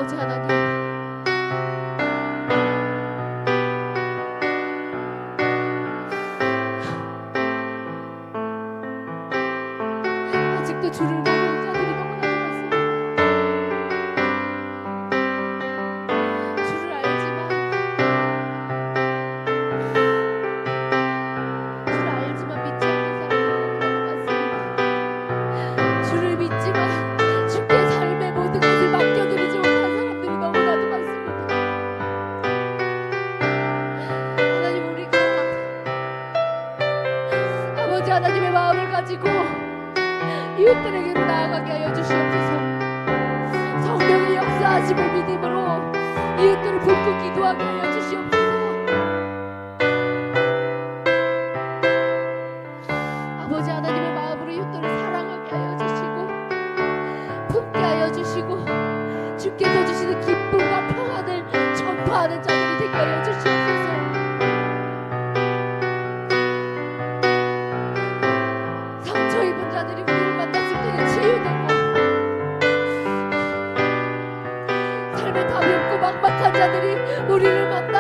아버지 하나님, 아직도 주를 모르는 자들이 너무나도 많습니다. 주를 알지만 믿지 않는 사람들이 너무나도 많습니다. 주를 믿지만 주께 삶의 모든 것을 맡겨드리지 못한 사람들이 너무나도 많습니다. 하나님, 우리가 아버지 하나님의 마음을 가지고 이웃들에게로 나아가게 하여 주시옵소서. 성령의 역사하심을 믿음으로 이웃들을 돕고 기도하게 하여 주시옵소서. 아버지 하나님의 마음으로 이웃들을 사랑하게 하여 주시고 품게 하여 주시고 주께서 주시는 기쁨과 평안을 전파하는 자들이 되게 하여 주시옵소서. 상처 입은 자들이 우리를 만났을 때에 치유되고, 삶에 답이 없고 막막한 자들이 우리를 만나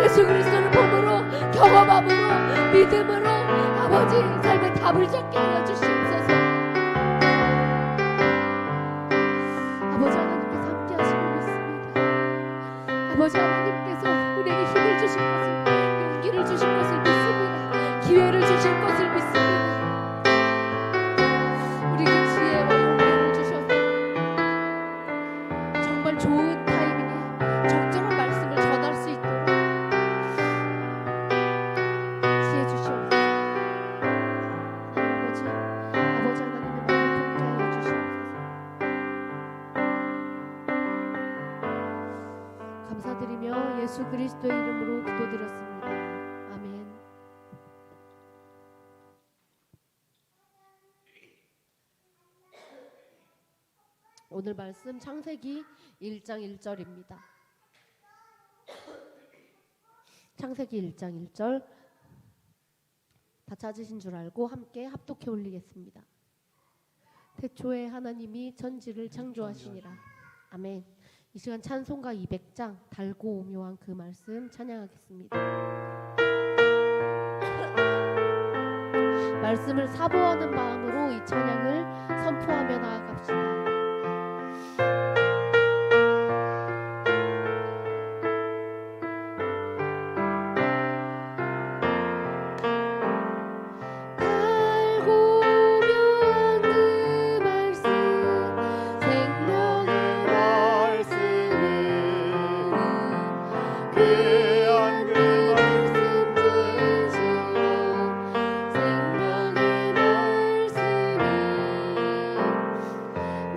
예수 그리스도를 몸으로 경험함으로 믿음으로 아버지 삶의 답을 찾게 하여 주시옵소서. 아버지 하나님께서 함께 하심을 믿습니다. 아버지 하나님께서 우리에게 힘을 주실 것을, 용기를 주실 것을 믿습니다. 기회를 주실 것을 믿습니다. 우리에게 지혜와 용기를 주셔서 정말 좋은 타이밍에 적절한 말씀을 전할 수 있도록 지혜 주시옵소서. 아버지 하나님의 마음을 품게 하여 주시옵소서. 감사드리며 예수 그리스도의 이름으로 기도드렸습니다. 아멘. 오늘 말씀 창세기 1장 1절입니다. 창세기 1장 1절 다 찾으신 줄 알고 함께 합독해 올리겠습니다. 태초에 하나님이 천지를 창조하시니라. 아멘. 이 시간 찬송가 200장 달고 오묘한 그 말씀 찬양하겠습니다. 말씀을 사모하는 마음으로 이 찬양을 선포하며 나아갑시다.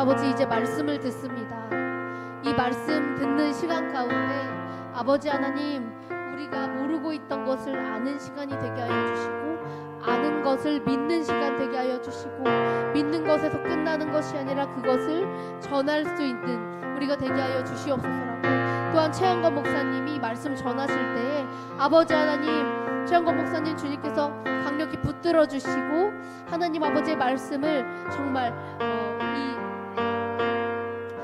아버지 이제 말씀을 듣습니다. 이 말씀 듣는 시간 가운데 아버지 하나님, 우리가 모르고 있던 것을 아는 시간이 되게 하여 주시고, 아는 것을 믿는 시간 되게 하여 주시고, 믿는 것에서 끝나는 것이 아니라 그것을 전할 수 있는 우리가 되게 하여 주시옵소서라고. 또한 최영건 목사님이 말씀 전하실 때에 아버지 하나님, 최영건 목사님 주님께서 강력히 붙들어 주시고 하나님 아버지의 말씀을 정말 이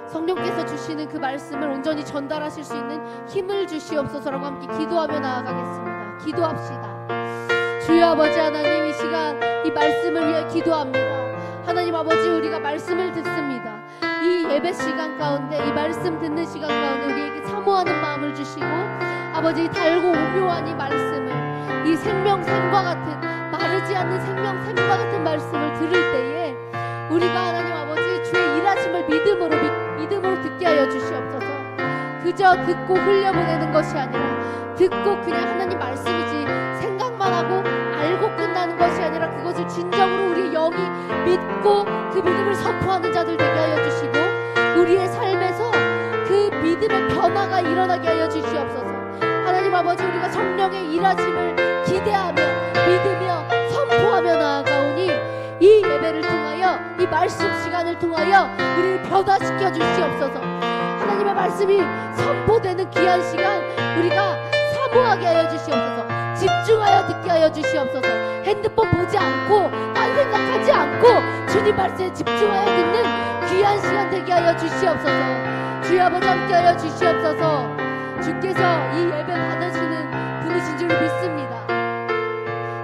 성령께서 주시는 그 말씀을 온전히 전달하실 수 있는 힘을 주시옵소서라고 함께 기도하며 나아가겠습니다. 기도합시다. 주여 아버지 하나님, 이 시간 이 말씀을 위해 기도합니다. 하나님 아버지, 우리가 말씀을 듣습니다. 이 예배 시간 가운데, 이 말씀 듣는 시간 가운데 우리에게 사모하는 마음을 주시고, 아버지 달고 오묘한 이 말씀을, 이 생명샘과 같은, 마르지 않는 생명샘과 같은 말씀을 들을 때에 우리가 하나님 아버지 주의 일하심을 믿음으로 듣게 하여 주시옵소서. 그저 듣고 흘려보내는 것이 아니라, 듣고 그냥 하나님 말씀이지 생각만 하고 알고 끝나는 것이 아니라, 그것을 진정으로 우리 영이 믿고 그 믿음을 선포하는 자들 되게 하여 주시고, 우리의 삶에서 그 믿음의 변화가 일어나게 하여 주시옵소서. 하나님 아버지, 우리가 성령의 일하심을 기대하며 믿으며 선포하며 나아가오니, 이 예배를 통하여, 이 말씀 시간을 통하여 우리를 변화시켜 주시옵소서. 하나님의 말씀이 선포되는 귀한 시간 우리가 사모하게 하여 주시옵소서. 집중하여 듣게 하여 주시옵소서. 핸드폰 보지 않고, 딴 생각하지 않고 주님 말씀에 집중하여 듣는 귀한 시간 되게 하여 주시옵소서. 주여 아버지 함께 하여 주시옵소서. 주께서 이 예배 받으시는 분이신 줄 믿습니다.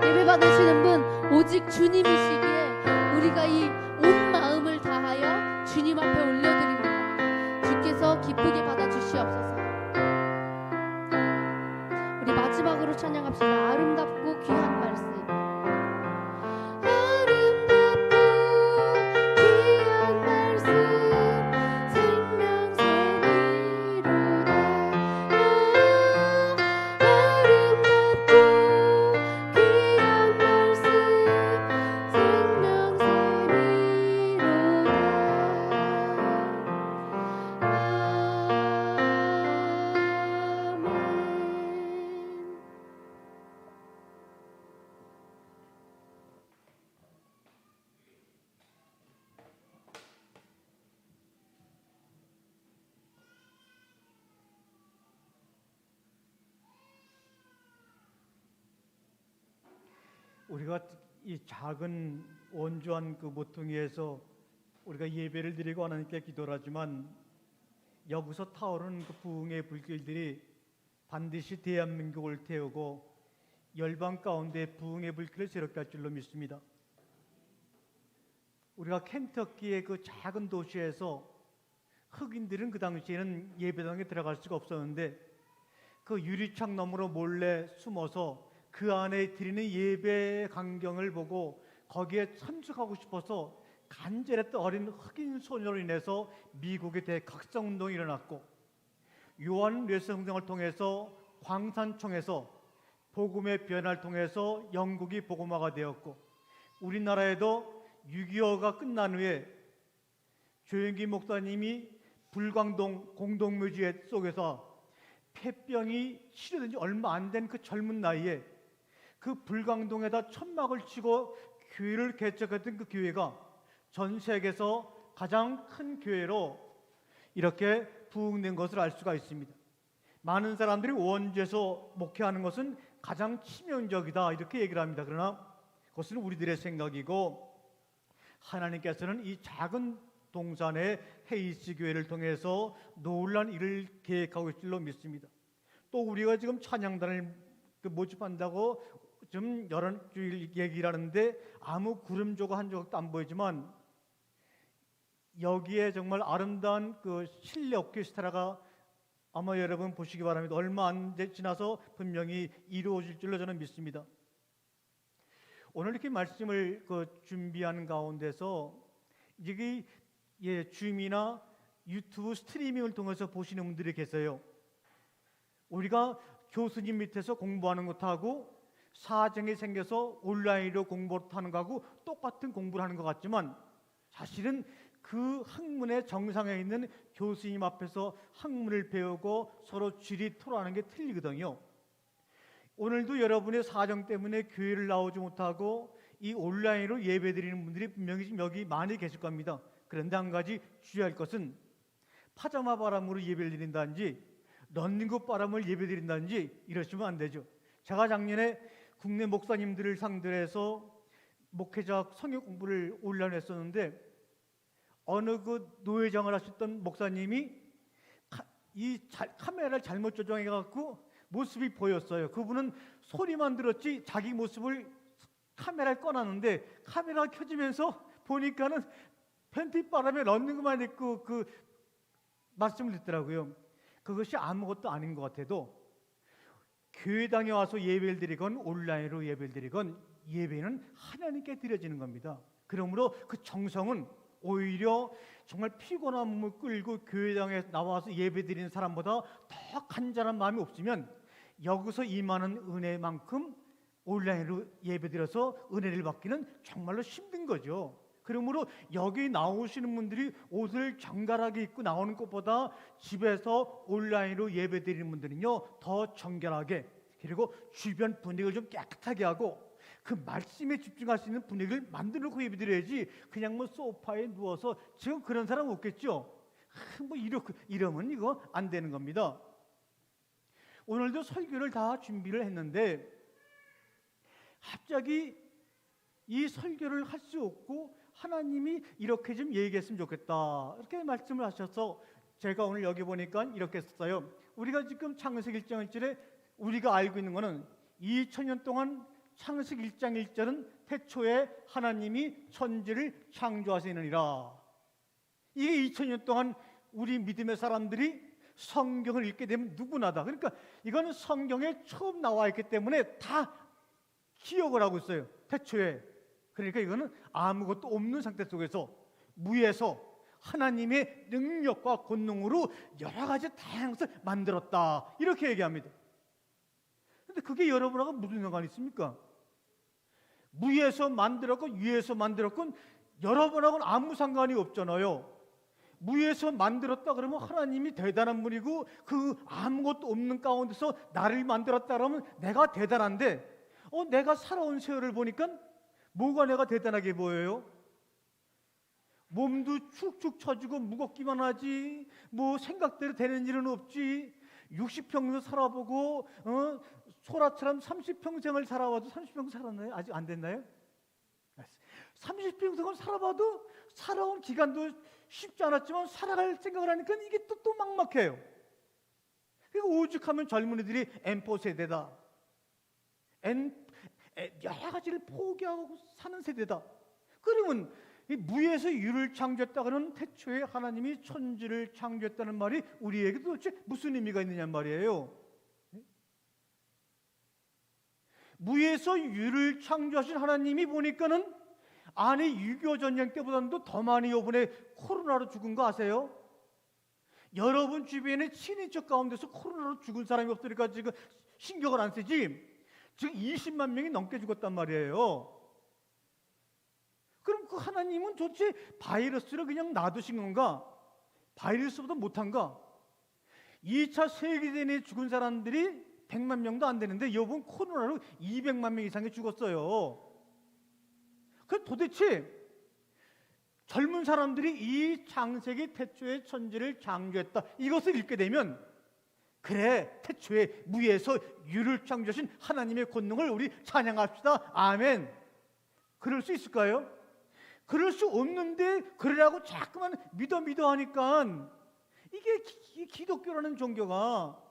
예배 받으시는 분 오직 주님이시기에 우리가 이 온 마음을 다하여 주님 앞에 올려드립니다. 주께서 기쁘게 받아주시옵소서. 우리 마지막으로 찬양합시다. 아름답고 귀한 말씀. 우리가 이 작은 온주한 그 모퉁이에서 우리가 예배를 드리고 하나님께 기도를 하지만, 여기서 타오르는 그 부흥의 불길들이 반드시 대한민국을 태우고 열방 가운데 부흥의 불길을 새롭게 할 줄로 믿습니다. 우리가 켄터키의 그 작은 도시에서 흑인들은 그 당시에는 예배당에 들어갈 수가 없었는데, 그 유리창 너머로 몰래 숨어서 그 안에 드리는 예배 광경을 보고 거기에 참석하고 싶어서 간절했던 어린 흑인 소녀로 인해서 미국에 대각성운동이 일어났고, 요한 뇌스 성경을 통해서 광산총에서 복음의 변화를 통해서 영국이 복음화가 되었고, 우리나라에도 6.25가 끝난 후에 조영기 목사님이 불광동 공동묘지 속에서 폐병이 치료된 지 얼마 안 된 그 젊은 나이에 그 불광동에다 천막을 치고 교회를 개척했던 그 교회가 전 세계에서 가장 큰 교회로 이렇게 부흥된 것을 알 수가 있습니다. 많은 사람들이 원주에서 목회하는 것은 가장 치명적이다 이렇게 얘기를 합니다. 그러나 그것은 우리들의 생각이고, 하나님께서는 이 작은 동산의 헤이스 교회를 통해서 놀라운 일을 계획하고 있을 줄로 믿습니다. 또 우리가 지금 찬양단을 모집한다고 좀 여러 주일 얘기를 하는데 아무 구름조가 한 조각도 안 보이지만, 여기에 정말 아름다운 그 실내 오케스트라가 아마 여러분 보시기 바랍니다. 얼마 안 지나서 분명히 이루어질 줄로 저는 믿습니다. 오늘 이렇게 말씀을 준비하는 가운데서 이게 줌이나 유튜브 스트리밍을 통해서 보시는 분들이 계세요. 우리가 교수님 밑에서 공부하는 것하고 사정이 생겨서 온라인으로 공부하는 것하고 똑같은 공부를 하는 것 같지만, 사실은 그 학문의 정상에 있는 교수님 앞에서 학문을 배우고 서로 줄이 토론하는 게 틀리거든요. 오늘도 여러분의 사정 때문에 교회를 나오지 못하고 이 온라인으로 예배드리는 분들이 분명히 지금 여기 많이 계실 겁니다. 그런데 한 가지 주의할 것은 파자마 바람으로 예배를 드린다든지 런닝구 바람을 예배드린다든지 이러시면 안 되죠. 제가 작년에 국내 목사님들을 상대로 해서 목회자 성역 공부를 온라인에 했었는데 어느 그 노회장을 하셨던 목사님이 카메라를 잘못 조정해 갖고 모습이 보였어요. 그분은 소리만 들었지 자기 모습을 카메라를 꺼놨는데 카메라가 켜지면서 보니까는 팬티 바람에 런닝구만 입고 그 말씀을 듣더라고요. 그것이 아무것도 아닌 것 같아도 교회당에 와서 예배를 드리건 온라인으로 예배를 드리건 예배는 하나님께 드려지는 겁니다. 그러므로 그 정성은 오히려 정말 피곤한 몸을 끌고 교회당에 나와서 예배 드리는 사람보다 더 간절한 마음이 없으면 여기서 임하는 은혜만큼 온라인으로 예배 드려서 은혜를 받기는 정말로 힘든 거죠. 그러므로 여기 나오시는 분들이 옷을 정갈하게 입고 나오는 것보다 집에서 온라인으로 예배 드리는 분들은요 더 정갈하게, 그리고 주변 분위기를 좀 깨끗하게 하고 그 말씀에 집중할 수 있는 분위기를 만들어 놓고 예배 드려야지 그냥 뭐 소파에 누워서, 지금 그런 사람 없겠죠. 뭐 이러면 이거 안 되는 겁니다. 오늘도 설교를 다 준비를 했는데 갑자기 이 설교를 할 수 없고 하나님이 이렇게 좀 얘기했으면 좋겠다 이렇게 말씀을 하셔서 제가 오늘 여기 보니까 이렇게 썼어요. 우리가 지금 창세기 1장 1절에 우리가 알고 있는 것은 2000년 동안 창세기 1장 1절은 태초에 하나님이 천지를 창조하시느니라. 이게 2000년 동안 우리 믿음의 사람들이 성경을 읽게 되면 누구나 다, 그러니까 이거는 성경에 처음 나와 있기 때문에 다 기억을 하고 있어요. 태초에. 그러니까 이거는 아무것도 없는 상태 속에서 무에서 하나님의 능력과 권능으로 여러 가지 다양한 것을 만들었다 이렇게 얘기합니다. 근데 그게 여러분하고 무슨 상관이 있습니까? 무에서 만들었고 위에서 만들었건 여러분하고는 아무 상관이 없잖아요. 무에서 만들었다 그러면 하나님이 대단한 분이고 그 아무것도 없는 가운데서 나를 만들었다 그러면 내가 대단한데 내가 살아온 세월을 보니까 뭐가 내가 대단하게 보여요? 몸도 축축 처지고 무겁기만 하지 뭐 생각대로 되는 일은 없지. 60평도 살아보고 소라처럼 30평생을 살아봐도 30평생 살았나요? 아직 안 됐나요? 30평생을 살아봐도 살아온 기간도 쉽지 않았지만 살아갈 생각을 하니까 이게 또 막막해요. 그리고 오죽하면 젊은이들이 M4 세대다, 여러 가지를 포기하고 사는 세대다. 그러면 이 무에서 유를 창조했다 그러는 태초에 하나님이 천지를 창조했다는 말이 우리에게 도대체 무슨 의미가 있느냐 말이에요. 무에서 유를 창조하신 하나님이 보니까는 아니 6.25 전쟁 때보다도 더 많이 이번에 코로나로 죽은 거 아세요? 여러분 주변에 친인척 가운데서 코로나로 죽은 사람이 없으니까 지금 신경을 안 쓰지. 지금 20만 명이 넘게 죽었단 말이에요. 그럼 그 하나님은 도대체 바이러스를 그냥 놔두신 건가? 바이러스보다 못한가? 2차 세계대전에 죽은 사람들이 100만 명도 안 되는데 이번 코로나로 200만 명 이상이 죽었어요. 그 도대체 젊은 사람들이 이 창세기 태초에 천지를 창조했다 이것을 읽게 되면 그래 태초에 무에서 유를 창조하신 하나님의 권능을 우리 찬양합시다. 아멘. 그럴 수 있을까요? 그럴 수 없는데 그러라고 자꾸만 믿어 하니까 이게 기독교라는 종교가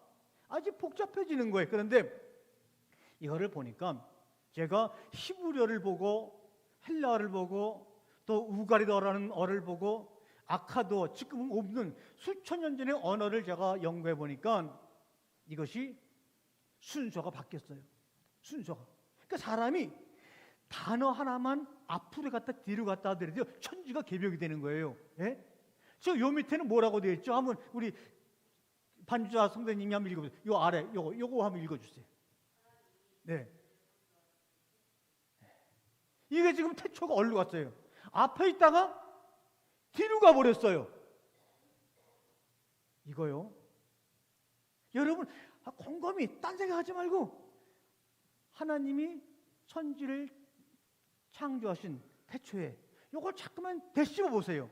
아주 복잡해지는 거예요. 그런데 이거를 보니까 제가 히브리어를 보고 헬라어를 보고 또 우가리어라는 어를 보고 아카도 지금은 없는 수천 년 전의 언어를 제가 연구해 보니까 이것이 순서가 바뀌었어요. 순서가. 그러니까 사람이 단어 하나만 앞으로 갔다 뒤로 갔다 하더라도 천지가 개벽이 되는 거예요. 예? 저 요 밑에는 뭐라고 되어 있죠? 한번 우리 반주자 성도님이 한번 읽어보세요. 요 아래 요거 한번 읽어주세요. 네. 이게 지금 태초가 어디로 갔어요? 앞에 있다가 뒤로 가버렸어요. 이거요. 여러분 곰곰이 딴 생각하지 말고 하나님이 천지를 창조하신 태초에 이걸 자꾸만 되씹어 보세요.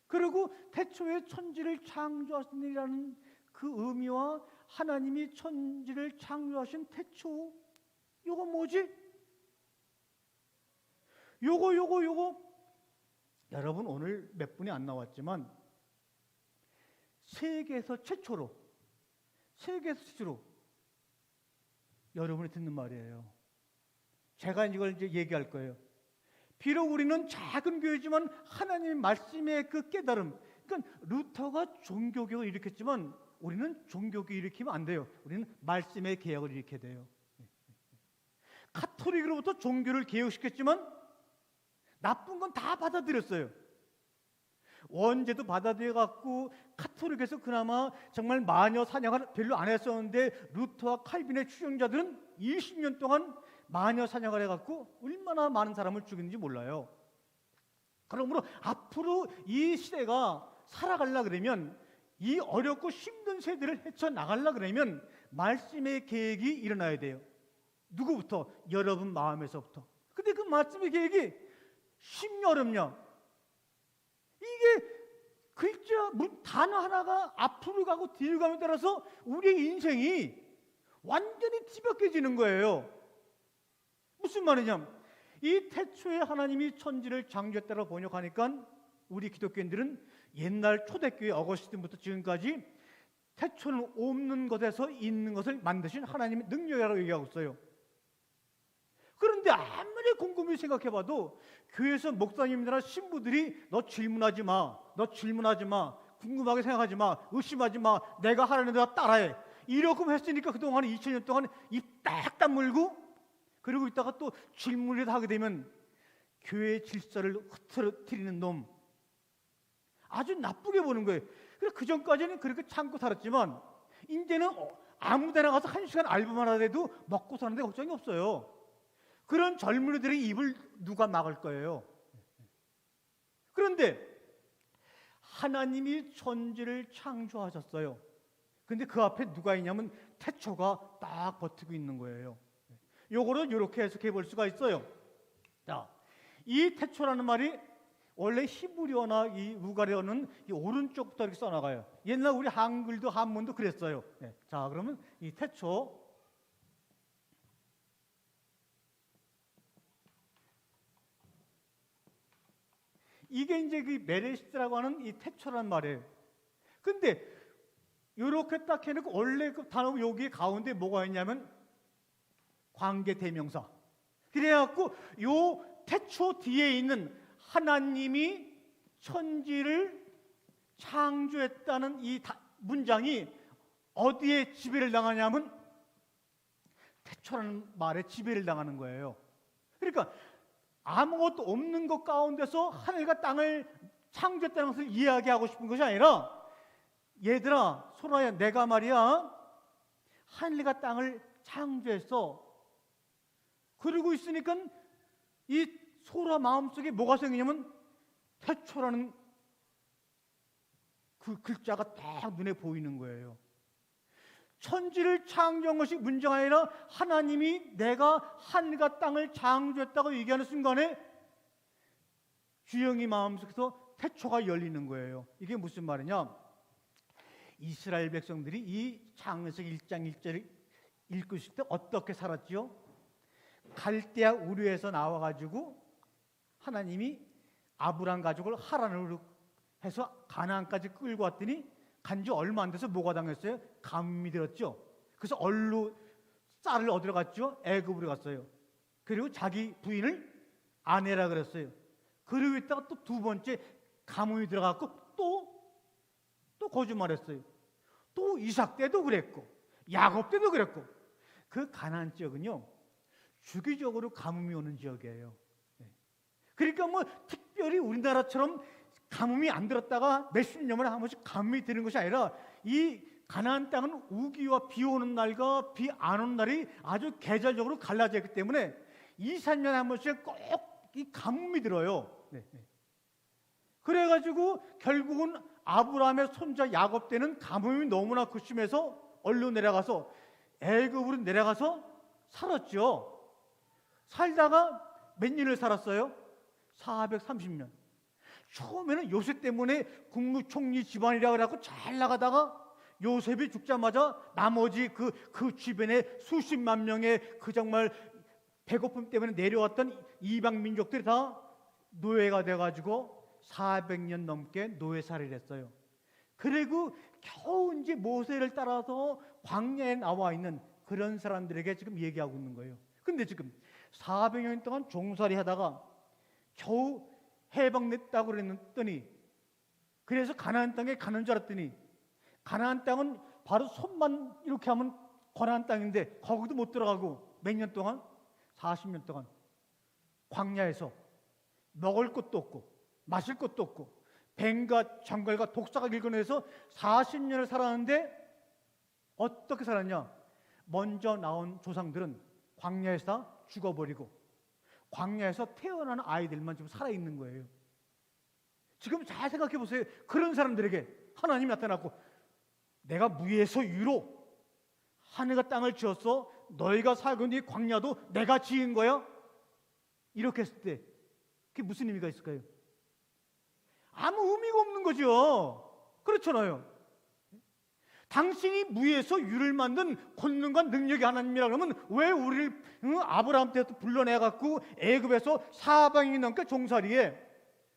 그리고 태초에 천지를 창조하시니라는 그 의미와 하나님이 천지를 창조하신 태초, 요거 뭐지? 요거 여러분 오늘 몇 분이 안 나왔지만 세계에서 최초로 여러분이 듣는 말이에요. 제가 이걸 이제 얘기할 거예요. 비록 우리는 작은 교회지만 하나님의 말씀의 그 깨달음, 그러니까 루터가 종교개혁을 일으켰지만 우리는 종교개혁을 일으키면 안 돼요. 우리는 말씀의 개혁을 일으켜야 돼요. 가톨릭으로부터 종교를 개혁시켰지만 나쁜 건 다 받아들였어요. 원죄도 받아들여갖고 가톨릭에서 그나마 정말 마녀 사냥을 별로 안 했었는데 루터와 칼빈의 추종자들은 20년 동안 마녀 사냥을 해갖고 얼마나 많은 사람을 죽였는지 몰라요. 그러므로 앞으로 이 시대가 살아가려 그러면 이 어렵고 힘든 세대를 헤쳐나가려 그러면 말씀의 계획이 일어나야 돼요. 누구부터? 여러분 마음에서부터. 근데 그 말씀의 계획이 쉽냐 어렵냐? 이게 글자 단어 하나가 앞으로 가고 뒤로 가면 따라서 우리의 인생이 완전히 뒤바뀌어지는 거예요. 무슨 말이냐? 이 태초에 하나님이 천지를 창조했다고 번역하니까 우리 기독교인들은 옛날 초대교회 어거스틴부터 지금까지 태초는 없는 것에서 있는 것을 만드신 하나님의 능력이라고 얘기하고 있어요. 그런데 아무리 곰곰이 생각해봐도 교회에서 목사님들이나 신부들이 너 질문하지 마, 궁금하게 생각하지 마, 의심하지 마, 내가 하라는 대로 따라해, 이러고 했으니까 그동안 2000년 동안 입 딱 다물고 그리고 있다가 또 질문을 하게 되면 교회의 질서를 흐트러뜨리는 놈, 아주 나쁘게 보는 거예요. 그래서 그 전까지는 그렇게 참고 살았지만 이제는 아무 데나 가서 1시간 알바만 하더라도 먹고 사는데 걱정이 없어요. 그런 젊은이들의 입을 누가 막을 거예요? 그런데 하나님이 천지를 창조하셨어요. 근데 그 앞에 누가 있냐면 태초가 딱 버티고 있는 거예요. 요거를 이렇게 해석해 볼 수가 있어요. 자, 이 태초라는 말이 원래 히브리어나 이 우가리어는 이 오른쪽부터 이렇게 써나가요. 옛날 우리 한글도 한문도 그랬어요. 네. 자, 그러면 이 태초, 이게 이제 그 메레시트라고 하는 이 태초라는 말이에요. 근데 이렇게 딱 해놓고 원래 그 단어 여기 가운데 뭐가 있냐면 관계 대명사. 그래갖고 요 태초 뒤에 있는 하나님이 천지를 창조했다는 이 문장이 어디에 지배를 당하냐면 태초라는 말에 지배를 당하는 거예요. 그러니까 아무것도 없는 것 가운데서 하늘과 땅을 창조했다는 것을 이야기하고 싶은 것이 아니라, 얘들아, 소라야, 내가 말이야 하늘과 땅을 창조했어. 그러고 있으니까 이 소라 마음속에 뭐가 생기냐면 태초라는 그 글자가 딱 눈에 보이는 거예요. 천지를 창조한 것이 문제가 아니라 하나님이 내가 하늘과 땅을 창조했다고 얘기하는 순간에 주영이 마음속에서 태초가 열리는 거예요. 이게 무슨 말이냐? 이스라엘 백성들이 이 창세기 1장 1절을 읽고 있을 때 어떻게 살았지요? 갈대아 우르에서 나와가지고 하나님이 아브람 가족을 하란으로 해서 가나안까지 끌고 왔더니 간지 얼마 안 돼서 뭐가 당했어요? 가뭄이 들었죠. 그래서 얼로 쌀을 얻으러 갔죠. 애굽으로 갔어요. 그리고 자기 부인을 아내라 그랬어요. 그리고 있다가 또 두 번째 가뭄이 들어갔고 또 거짓말했어요. 또 이삭 때도 그랬고 야곱 때도 그랬고. 그 가나안 지역은요 주기적으로 가뭄이 오는 지역이에요. 그러니까 뭐 특별히 우리나라처럼 가뭄이 안 들었다가 몇십 년만에 한 번씩 가뭄이 드는 것이 아니라 이 가나안 땅은 우기와 비 오는 날과 비 안 오는 날이 아주 계절적으로 갈라져 있기 때문에 2, 3년에 한 번씩 꼭 이 가뭄이 들어요. 그래가지고 결국은 아브라함의 손자 야곱 때는 가뭄이 너무나 극심해서 얼른 내려가서 애굽으로 내려가서 살았죠. 살다가 몇 년을 살았어요? 430년. 처음에는 요셉 때문에 국무총리 집안이라 그래갖고 잘 나가다가 요셉이 죽자마자 나머지 그 주변에 수십만 명의 그 정말 배고픔 때문에 내려왔던 이방 민족들이 다 노예가 돼가지고 400년 넘게 노예살이를 했어요. 그리고 겨우 이제 모세를 따라서 광야에 나와 있는 그런 사람들에게 지금 얘기하고 있는 거예요. 근데 지금 400년 동안 종살이 하다가 겨우 해방됐다고 그랬더니, 그래서 가나안 땅에 가는 줄 알았더니, 가나안 땅은 바로 손만 이렇게 하면 가나안 땅인데 거기도 못 들어가고 몇 년 동안? 40년 동안 광야에서 먹을 것도 없고 마실 것도 없고 뱀과 정갈과 독사가 길거니에서 40년을 살았는데 어떻게 살았냐? 먼저 나온 조상들은 광야에서 다 죽어버리고 광야에서 태어나는 아이들만 지금 살아있는 거예요. 지금 잘 생각해 보세요. 그런 사람들에게 하나님이 나타났고, 내가 무에서 유로 하늘과 땅을 지었어. 너희가 살고 있는 이 광야도 내가 지은 거야. 이렇게 했을 때 그게 무슨 의미가 있을까요? 아무 의미가 없는 거죠. 그렇잖아요. 당신이 무에서 유를 만든 권능과 능력이 하나님이라 그러면 왜 우리를 아브라함 때부터 불러내갖고 애굽에서 400년 넘게 종살이에,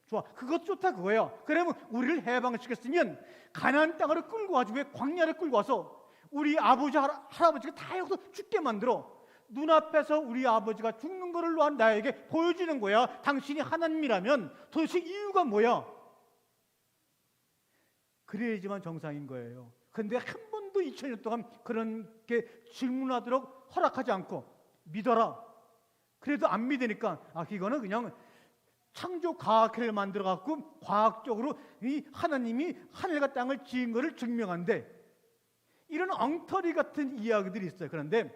좋아, 그것 좋다 그거야. 그러면 우리를 해방시켰으면 가나안 땅으로 끌고 와서, 왜 광야를 끌고 와서 우리 아버지 할아버지가 다 여기서 죽게 만들어 눈앞에서 우리 아버지가 죽는 거를 나에게 보여주는 거야. 당신이 하나님이라면 도대체 이유가 뭐야? 그래야지만 정상인 거예요. 근데 한 번도 2000년 동안 그런 게 질문하도록 허락하지 않고 믿어라. 그래도 안 믿으니까 이거는 그냥 창조 과학회를 만들어 갖고 과학적으로 이 하나님이 하늘과 땅을 지은 것을 증명한대. 이런 엉터리 같은 이야기들이 있어요. 그런데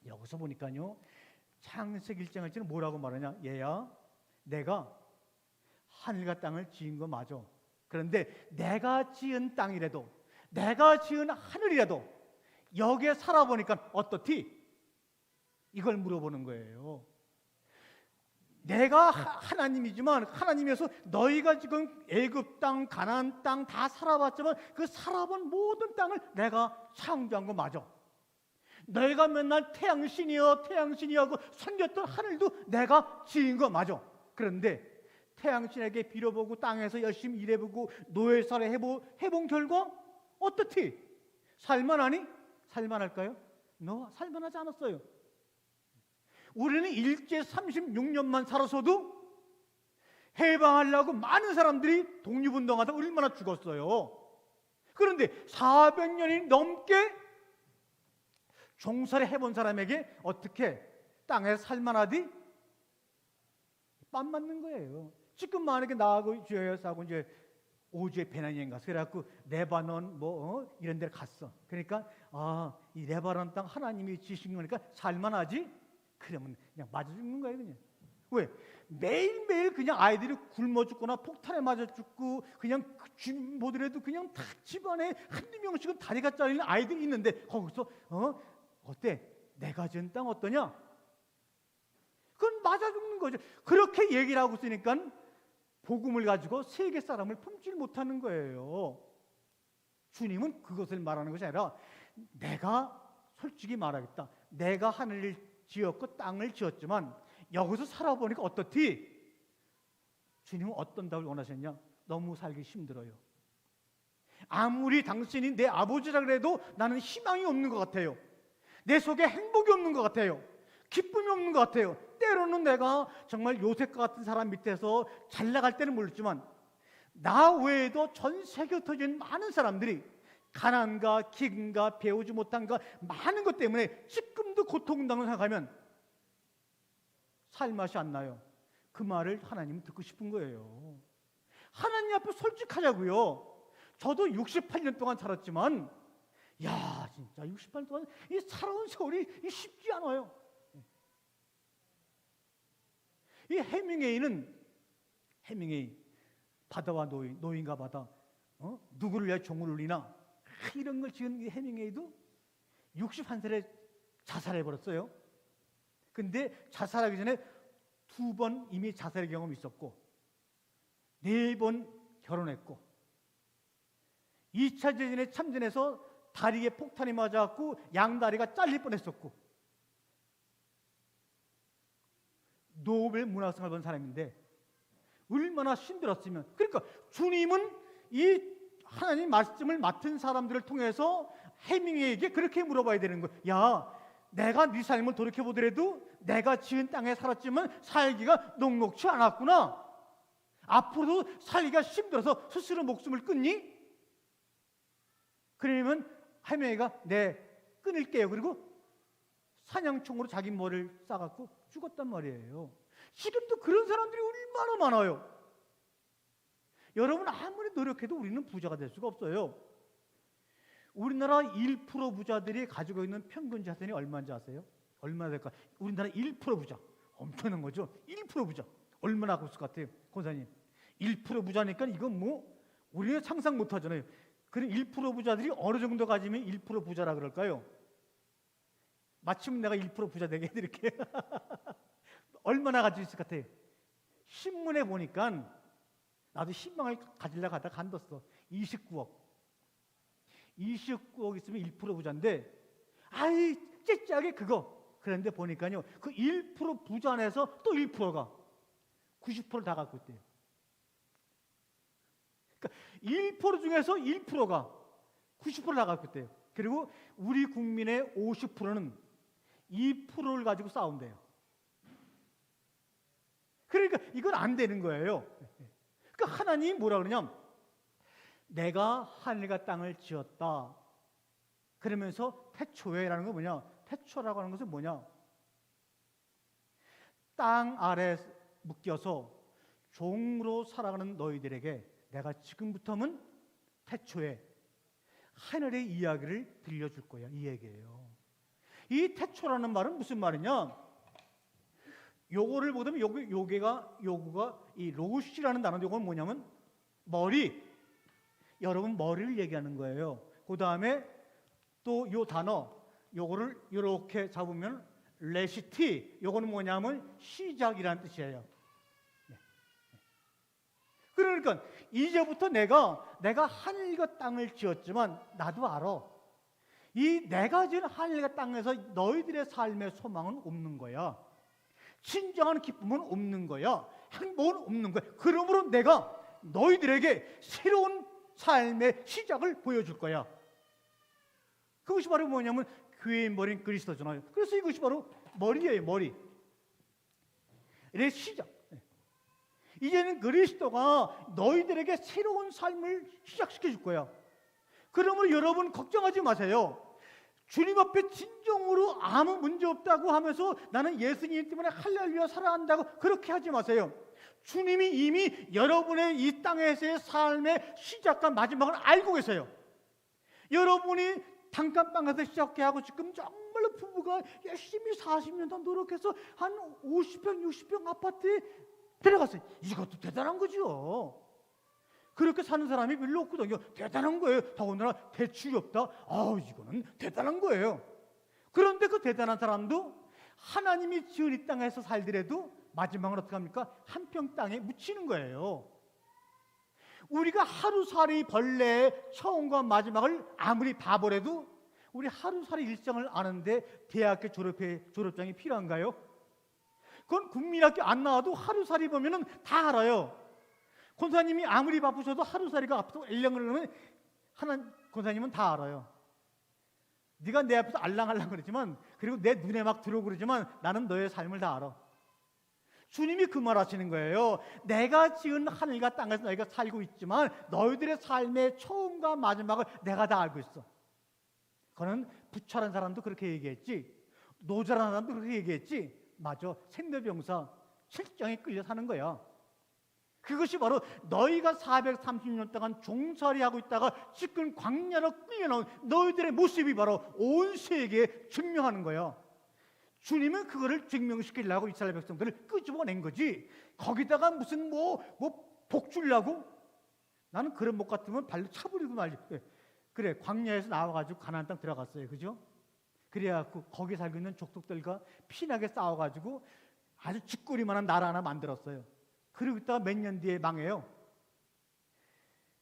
여기서 보니까요, 창세기 1장을 지금 뭐라고 말하냐? 얘야, 내가 하늘과 땅을 지은 거 맞아. 그런데 내가 지은 땅이라도, 내가 지은 하늘이라도 여기에 살아보니까 어떻디? 이걸 물어보는 거예요. 내가 하나님이지만, 하나님에서 너희가 지금 애굽 땅, 가나안 땅 다 살아봤지만 그 살아본 모든 땅을 내가 창조한 거 맞아. 너희가 맨날 태양신이여 태양신이여 하고 섬겼던 하늘도 내가 지은 거 맞아. 그런데 태양신에게 빌어보고 땅에서 열심히 일해보고 노예살이 해본 결과 어떻지? 살만하니? 살만할까요? 살만하지 않았어요. 우리는 일제 36년만 살아서도 해방하려고 많은 사람들이 독립운동하다 얼마나 죽었어요. 그런데 400년이 넘게 종살이 해본 사람에게 어떻게 땅에서 살만하디? 빰 맞는 거예요. 지금 만약에 나하고 주여사하고 이제 오주에 배낭여행 갔어. 그래갖고 레바논 이런 데를 갔어. 그러니까 이 레바논 땅 하나님이 지신 거니까 살만하지? 그러면 그냥 맞아 죽는 거예요. 그냥. 왜? 매일매일 그냥 아이들이 굶어 죽거나 폭탄에 맞아 죽고 그냥 보더라도 그냥 다 집안에 한두 명씩은 다리가 잘리는 아이들이 있는데 거기서 어때? 내가 지은 땅 어떠냐? 그건 맞아 죽는 거죠. 그렇게 얘기를 하고 있으니까 복음을 가지고 세계 사람을 품질 못하는 거예요. 주님은 그것을 말하는 것이 아니라, 내가 솔직히 말하겠다. 내가 하늘을 지었고 땅을 지었지만 여기서 살아보니까 어떻디? 주님은 어떤 답을 원하셨냐? 너무 살기 힘들어요. 아무리 당신이 내 아버지라 그래도 나는 희망이 없는 것 같아요. 내 속에 행복이 없는 것 같아요. 기쁨이 없는 것 같아요. 때로는 내가 정말 요셉과 같은 사람 밑에서 잘 나갈 때는 모르지만 나 외에도 전 세계에 흩어진 많은 사람들이 가난과 기근과 배우지 못한과 많은 것 때문에 지금도 고통당을 생각하면 살맛이 안 나요. 그 말을 하나님은 듣고 싶은 거예요. 하나님 앞에 솔직하자고요. 저도 68년 동안 살았지만 진짜 68년 동안 이 살아온 세월이 쉽지 않아요. 이 해밍웨이 바다와 노인과 바다, 누구를 위해 종을 울리나, 이런 걸 지은 이 해밍웨이도 61살에 자살해버렸어요. 근데 자살하기 전에 2번 이미 자살의 경험이 있었고 4번 결혼했고 2차 대전에 참전해서 다리에 폭탄이 맞아갖고 양다리가 잘릴 뻔했었고 노벨 문학상을 받은 사람인데 얼마나 힘들었으면. 그러니까 주님은 이 하나님 말씀을 맡은 사람들을 통해서 해밍웨이에게 그렇게 물어봐야 되는 거예요. 야, 내가 네 삶을 돌이켜보더라도 내가 지은 땅에 살았지만 살기가 녹록치 않았구나. 앞으로도 살기가 힘들어서 스스로 목숨을 끊니? 그러면 해밍웨이가 네, 끊을게요. 그리고 사냥총으로 자기 머리를 싸갖고 죽었단 말이에요. 지금도 그런 사람들이 얼마나 많아요. 여러분, 아무리 노력해도 우리는 부자가 될 수가 없어요. 우리나라 1% 부자들이 가지고 있는 평균 자산이 얼마인지 아세요? 얼마나 될까? 우리나라 1% 부자, 엄청난 거죠. 1% 부자 얼마나 하고 있을 것 같아요, 권사님? 1% 부자니까 이건 뭐 우리는 상상 못 하잖아요. 그럼 1% 부자들이 어느 정도 가지면 1% 부자라 그럴까요? 마침 내가 1% 부자 되게 해드릴게요. 얼마나 가지고 있을 것 같아요? 신문에 보니까 나도 희망을 가지려고 하다가 간뒀어. 29억. 29억 있으면 1% 부자인데, 아이, 째째하게 그거. 그런데 보니까요, 그 1% 부자 안에서 또 1%가 90%를 다 갖고 있대요. 그러니까 1% 중에서 1%가 90%를 다 갖고 있대요. 그리고 우리 국민의 50%는 2%를 가지고 싸운대요. 그러니까 이건 안 되는 거예요. 그러니까 하나님이 뭐라 그러냐면 내가 하늘과 땅을 지었다. 그러면서 태초에라는 건 뭐냐? 태초라고 하는 것은 뭐냐? 땅 아래 묶여서 종으로 살아가는 너희들에게 내가 지금부터는 태초에 하늘의 이야기를 들려줄 거야. 이 얘기예요. 이 태초라는 말은 무슨 말이냐? 요거를 보면 요구가 이 로시라는 단어, 요건 뭐냐면 머리. 여러분 머리를 얘기하는 거예요. 그 다음에 또 요 단어, 요거를 이렇게 잡으면 레시티. 요거는 뭐냐면 시작이라는 뜻이에요. 그러니까 이제부터 내가 하늘과 땅을 지었지만 나도 알아. 이 내가 지은 하늘과 땅에서 너희들의 삶의 소망은 없는 거야. 진정한 기쁨은 없는 거야. 행복은 없는 거야. 그러므로 내가 너희들에게 새로운 삶의 시작을 보여줄 거야. 그것이 바로 뭐냐면 교회의 머리인 그리스도잖아요. 그래서 이것이 바로 머리예요. 머리. 내 시작. 이제는 그리스도가 너희들에게 새로운 삶을 시작시켜 줄 거야. 그러므로 여러분 걱정하지 마세요. 주님 앞에 진정으로 아무 문제 없다고 하면서 나는 예수님 때문에 할렐루야 살아간다고 그렇게 하지 마세요. 주님이 이미 여러분의 이 땅에서의 삶의 시작과 마지막을 알고 계세요. 여러분이 단칸방에서 시작하고 지금 정말로 부부가 열심히 40년 더 노력해서 한 50평, 60평 아파트에 들어갔어요. 이것도 대단한 거죠. 그렇게 사는 사람이 별로 없거든요. 대단한 거예요. 더군다나 대출이 없다. 이거는 대단한 거예요. 그런데 그 대단한 사람도 하나님이 지은 이 땅에서 살더라도 마지막은 어떻게 합니까? 한 평 땅에 묻히는 거예요. 우리가 하루살이 벌레의 처음과 마지막을 아무리 바보래도 우리 하루살이 일정을 아는데 대학교 졸업장이 필요한가요? 그건 국민학교 안 나와도 하루살이 보면은 다 알아요. 권사님이 아무리 바쁘셔도 하루살이가 앞서 일령을 그러면 권사님은 다 알아요. 네가 내 앞에서 알랑알랑 그러지만, 그리고 내 눈에 막 들어오고 그러지만 나는 너의 삶을 다 알아. 주님이 그 말 하시는 거예요. 내가 지은 하늘과 땅에서 너희가 살고 있지만 너희들의 삶의 처음과 마지막을 내가 다 알고 있어. 그거는 부처라는 사람도 그렇게 얘기했지, 노자라는 사람도 그렇게 얘기했지. 맞아, 생로병사 실정에 끌려 사는 거야. 그것이 바로 너희가 430년 동안 종살이 하고 있다가 지금 광야로 끌려나온 너희들의 모습이 바로 온 세계에 증명하는 거야. 주님은 그거를 증명시키려고 이스라엘 백성들을 끄집어낸 거지. 거기다가 무슨 복 주려고 나는 그런 목 같으면 발로 차버리고 말지. 그래, 광야에서 나와가지고 가나안 땅 들어갔어요. 그죠? 그래갖고 거기 살고 있는 족속들과 피나게 싸워가지고 아주 쥐꼬리만한 나라 하나 만들었어요. 그리고 있다가 몇 년 뒤에 망해요.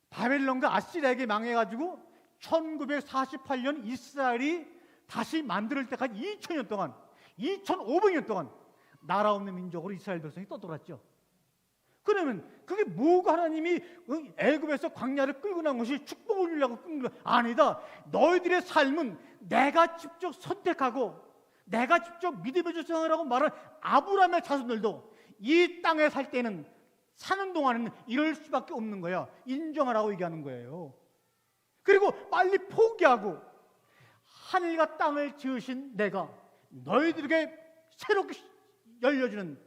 바벨론과 아시리아에게 망해가지고 1948년 이스라엘이 다시 만들 때까지 2000년 동안, 2500년 동안 나라 없는 민족으로 이스라엘 백성이 떠돌았죠. 그러면 그게 뭐가 하나님이 애굽에서 광야를 끌고 나온 것이 축복을 주려고 끌는 거 아니다. 너희들의 삶은 내가 직접 선택하고 내가 직접 믿음의 조상이라고 말한 아브라함의 자손들도 이 땅에 살 때는, 사는 동안은 이럴 수밖에 없는 거야. 인정하라고 얘기하는 거예요. 그리고 빨리 포기하고 하늘과 땅을 지으신 내가 너희들에게 새롭게 열려주는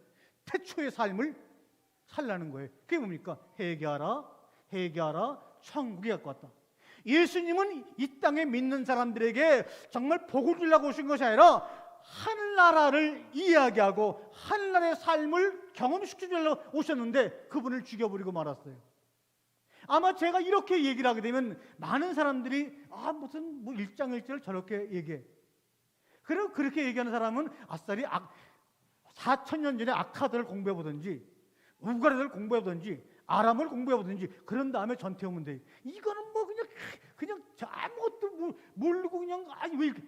태초의 삶을 살라는 거예요. 그게 뭡니까? 회개하라, 천국이 갖고 왔다. 예수님은 이 땅에 믿는 사람들에게 정말 복을 주려고 오신 것이 아니라 하늘나라를 이야기하고 하늘나라의 삶을 경험시켜주려고 오셨는데 그분을 죽여버리고 말았어요. 아마 제가 이렇게 얘기를 하게 되면 많은 사람들이 무슨 일장일절을 저렇게 얘기해. 그리고 그렇게 얘기하는 사람은 아싸리 4,000년 전에 아카드를 공부해보든지 우가르를 공부해보든지 아람을 공부해보든지 그런 다음에 전퇴 오면 돼. 이거는 그냥 아무것도 모르고 그냥 왜 이렇게.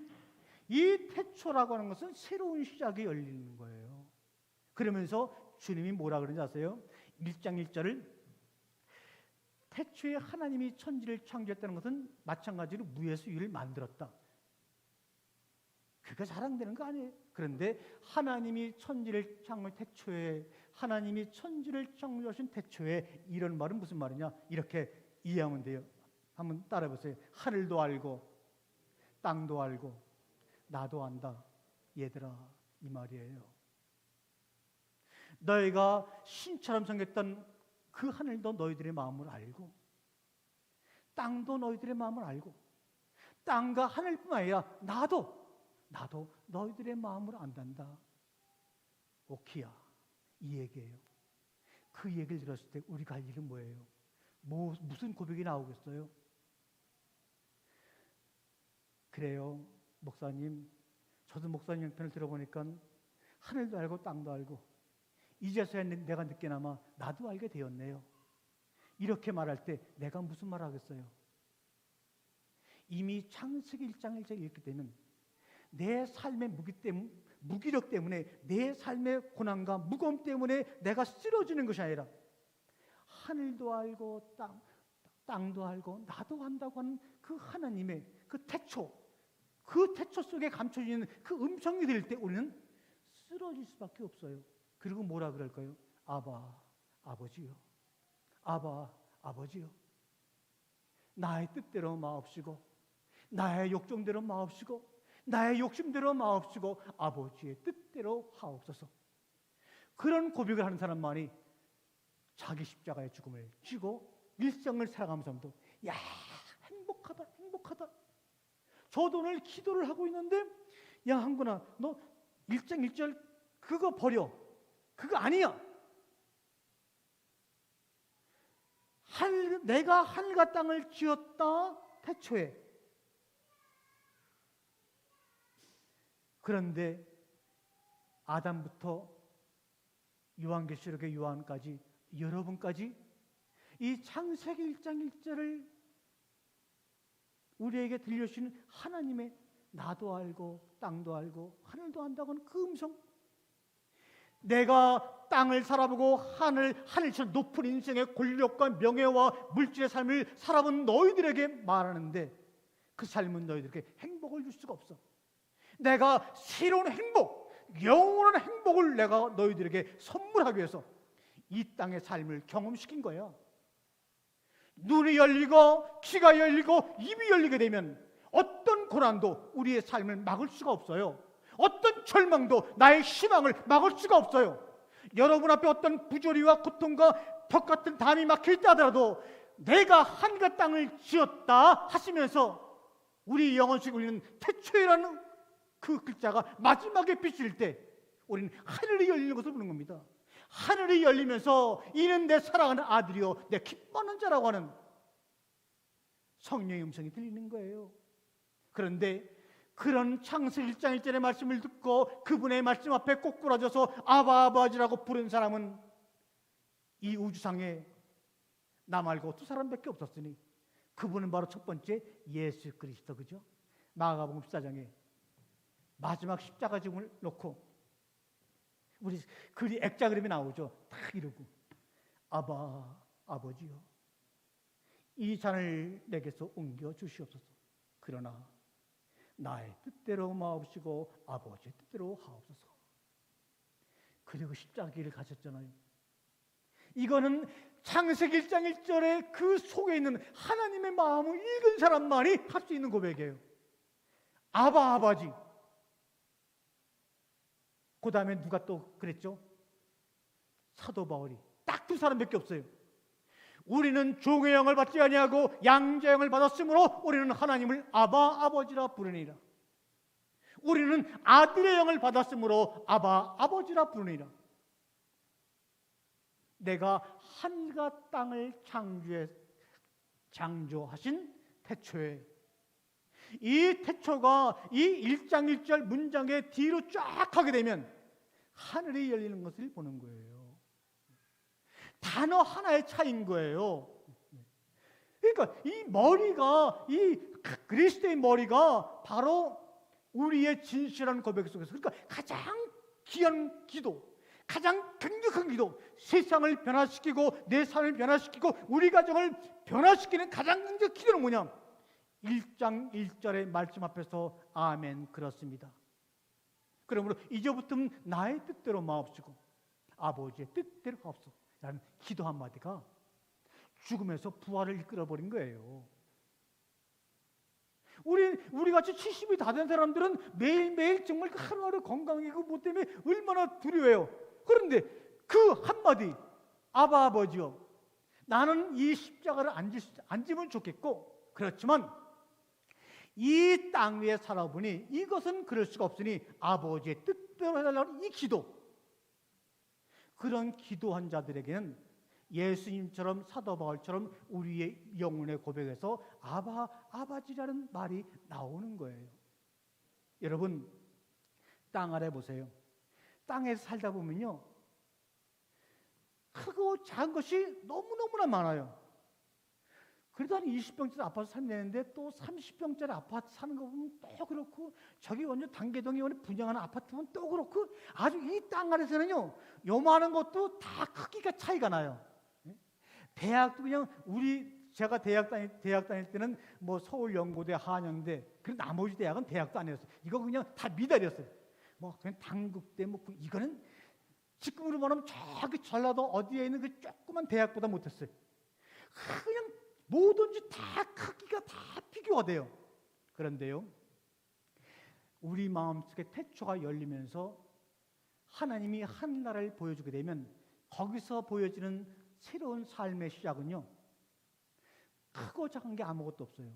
이 태초라고 하는 것은 새로운 시작이 열리는 거예요. 그러면서 주님이 뭐라 그러는지 아세요? 1장 1절을 태초에 하나님이 천지를 창조했다는 것은 마찬가지로 무에서 유를 만들었다. 그게 자랑되는 거 아니에요. 그런데 하나님이 천지를 창조한 태초에, 하나님이 천지를 창조하신 태초에, 이런 말은 무슨 말이냐? 이렇게 이해하면 돼요. 한번 따라해보세요. 하늘도 알고 땅도 알고 나도 안다. 얘들아, 이 말이에요. 너희가 신처럼 생겼던 그 하늘도 너희들의 마음을 알고 땅도 너희들의 마음을 알고 땅과 하늘뿐만 아니라 나도 너희들의 마음을 안단다. 오키야, 이 얘기예요. 그 얘기를 들었을 때 우리가 할 일은 뭐예요? 무슨 고백이 나오겠어요? 그래요, 목사님. 저도 목사님 편을 들어보니까 하늘도 알고 땅도 알고 이제서야 내가 늦게나마 나도 알게 되었네요. 이렇게 말할 때 내가 무슨 말을 하겠어요? 이미 창세기 1장 1절에 읽게 되면 내 삶의 무기력 때문에, 내 삶의 고난과 무거움 때문에 내가 쓰러지는 것이 아니라 하늘도 알고 땅도 알고 나도 안다고 하는 그 하나님의 그 태초 속에 감춰져 있는 그 음성이 들릴 때 우리는 쓰러질 수밖에 없어요. 그리고 뭐라 그럴까요? 아버지요. 아버지요. 나의 뜻대로 마옵시고 나의 욕정대로 마옵시고 나의 욕심대로 마옵시고 아버지의 뜻대로 하옵소서. 그런 고백을 하는 사람만이 자기 십자가의 죽음을 지고 일생을 살아가면서도 야, 행복하다. 저도 오늘 기도를 하고 있는데 야, 한구나, 너 1장 1절 그거 버려. 그거 아니야. 내가 하늘과 땅을 지었다, 태초에. 그런데 아담부터 요한계시록의 요한까지, 여러분까지 이 창세기 1장 1절을 우리에게 들려주시는 하나님의 나도 알고 땅도 알고 하늘도 안다고 하는 그 음성, 내가 땅을 살아보고 하늘처럼 높은 인생의 권력과 명예와 물질의 삶을 살아본 너희들에게 말하는데 그 삶은 너희들에게 행복을 줄 수가 없어. 내가 새로운 행복, 영원한 행복을 내가 너희들에게 선물하기 위해서 이 땅의 삶을 경험시킨 거야. 눈이 열리고 귀가 열리고 입이 열리게 되면 어떤 고난도 우리의 삶을 막을 수가 없어요. 어떤 절망도 나의 희망을 막을 수가 없어요. 여러분 앞에 어떤 부조리와 고통과 벽 같은 담이 막힐 때 하더라도 내가 하늘과 땅을 지었다 하시면서 우리 영혼 속에 울리는 태초이라는 그 글자가 마지막에 비칠 때 우리는 하늘이 열리는 것을 보는 겁니다. 하늘이 열리면서 이는 내 사랑하는 아들이요 내 기뻐하는 자라고 하는 성령의 음성이 들리는 거예요. 그런데 그런 창세기 1장 1절의 말씀을 듣고 그분의 말씀 앞에 꼬꾸라져서 아바 아버지라고 부른 사람은 이 우주상에 나 말고 두 사람밖에 없었으니 그분은 바로 첫 번째 예수 그리스도, 그죠? 마가복음 14장에 마지막 십자가 죽음을 놓고 우리 액자 그림이 나오죠. 딱 이러고 아바 아버지요, 이 잔을 내게서 옮겨 주시옵소서. 그러나 나의 뜻대로 마옵시고 아버지의 뜻대로 하옵소서. 그리고 십자가 길을 가셨잖아요. 이거는 창세기 1장 1절에 그 속에 있는 하나님의 마음을 읽은 사람만이 할 수 있는 고백이에요. 아바 아버지. 그 다음에 누가 또 그랬죠? 사도 바울이. 딱 두 사람밖에 없어요. 우리는 종의 영을 받지 아니하고 양자의 영을 받았으므로 우리는 하나님을 아바 아버지라 부르니라. 우리는 아들의 영을 받았으므로 아바 아버지라 부르니라. 내가 하늘과 땅을 창조하신 태초에, 이 태초가 이 1장 1절 문장의 뒤로 쫙 하게 되면 하늘이 열리는 것을 보는 거예요. 단어 하나의 차이인 거예요. 그러니까 이 머리가, 이 그리스도의 머리가 바로 우리의 진실한 고백 속에서, 그러니까 가장 귀한 기도, 가장 강력한 기도, 세상을 변화시키고 내 삶을 변화시키고 우리 가정을 변화시키는 가장 강력한 기도는 뭐냐? 1장 1절의 말씀 앞에서 아멘 그렇습니다. 그러므로 이제부터는 나의 뜻대로 마옵시고 아버지의 뜻대로 하옵소서 라는 기도 한마디가 죽음에서 부활을 이끌어버린 거예요. 우리 같이 70이 다 된 사람들은 매일매일 정말 하루하루 건강하게 뭐 때문에 얼마나 두려워요. 그런데 그 한마디 아바 아버지요, 나는 이 십자가를 안 지면 좋겠고 그렇지만 이 땅 위에 살아보니 이것은 그럴 수가 없으니 아버지의 뜻대로 해달라는 이 기도, 그런 기도한 자들에게는 예수님처럼 사도 바울처럼 우리의 영혼의 고백에서 아바 아버지라는 말이 나오는 거예요. 여러분, 땅 아래 보세요. 땅에서 살다 보면요, 크고 작은 것이 너무너무나 많아요. 그래도 한 20평짜리 아파트 살면 되는데 또 30평짜리 아파트 사는 거 보면 또 그렇고, 저기 완전 단계동에 분양하는 아파트 보면 또 그렇고, 아주 이 땅 아래서는요 요만한 것도 다 크기가 차이가 나요. 대학도 그냥 제가 대학 다닐 때는 뭐 서울연고대, 한양대, 그리고 나머지 대학은 대학도 아니었어요. 이거 그냥 다 미달이었어요. 뭐 그냥 단국대, 뭐 이거는 지금으로 말하면 저기 전라도 어디에 있는 그 조그만 대학보다 못했어요. 그냥 뭐든지 다 크기가 다 비교가 돼요. 그런데요, 우리 마음속에 태초가 열리면서 하나님이 하늘나라를 보여주게 되면 거기서 보여지는 새로운 삶의 시작은요, 크고 작은 게 아무것도 없어요.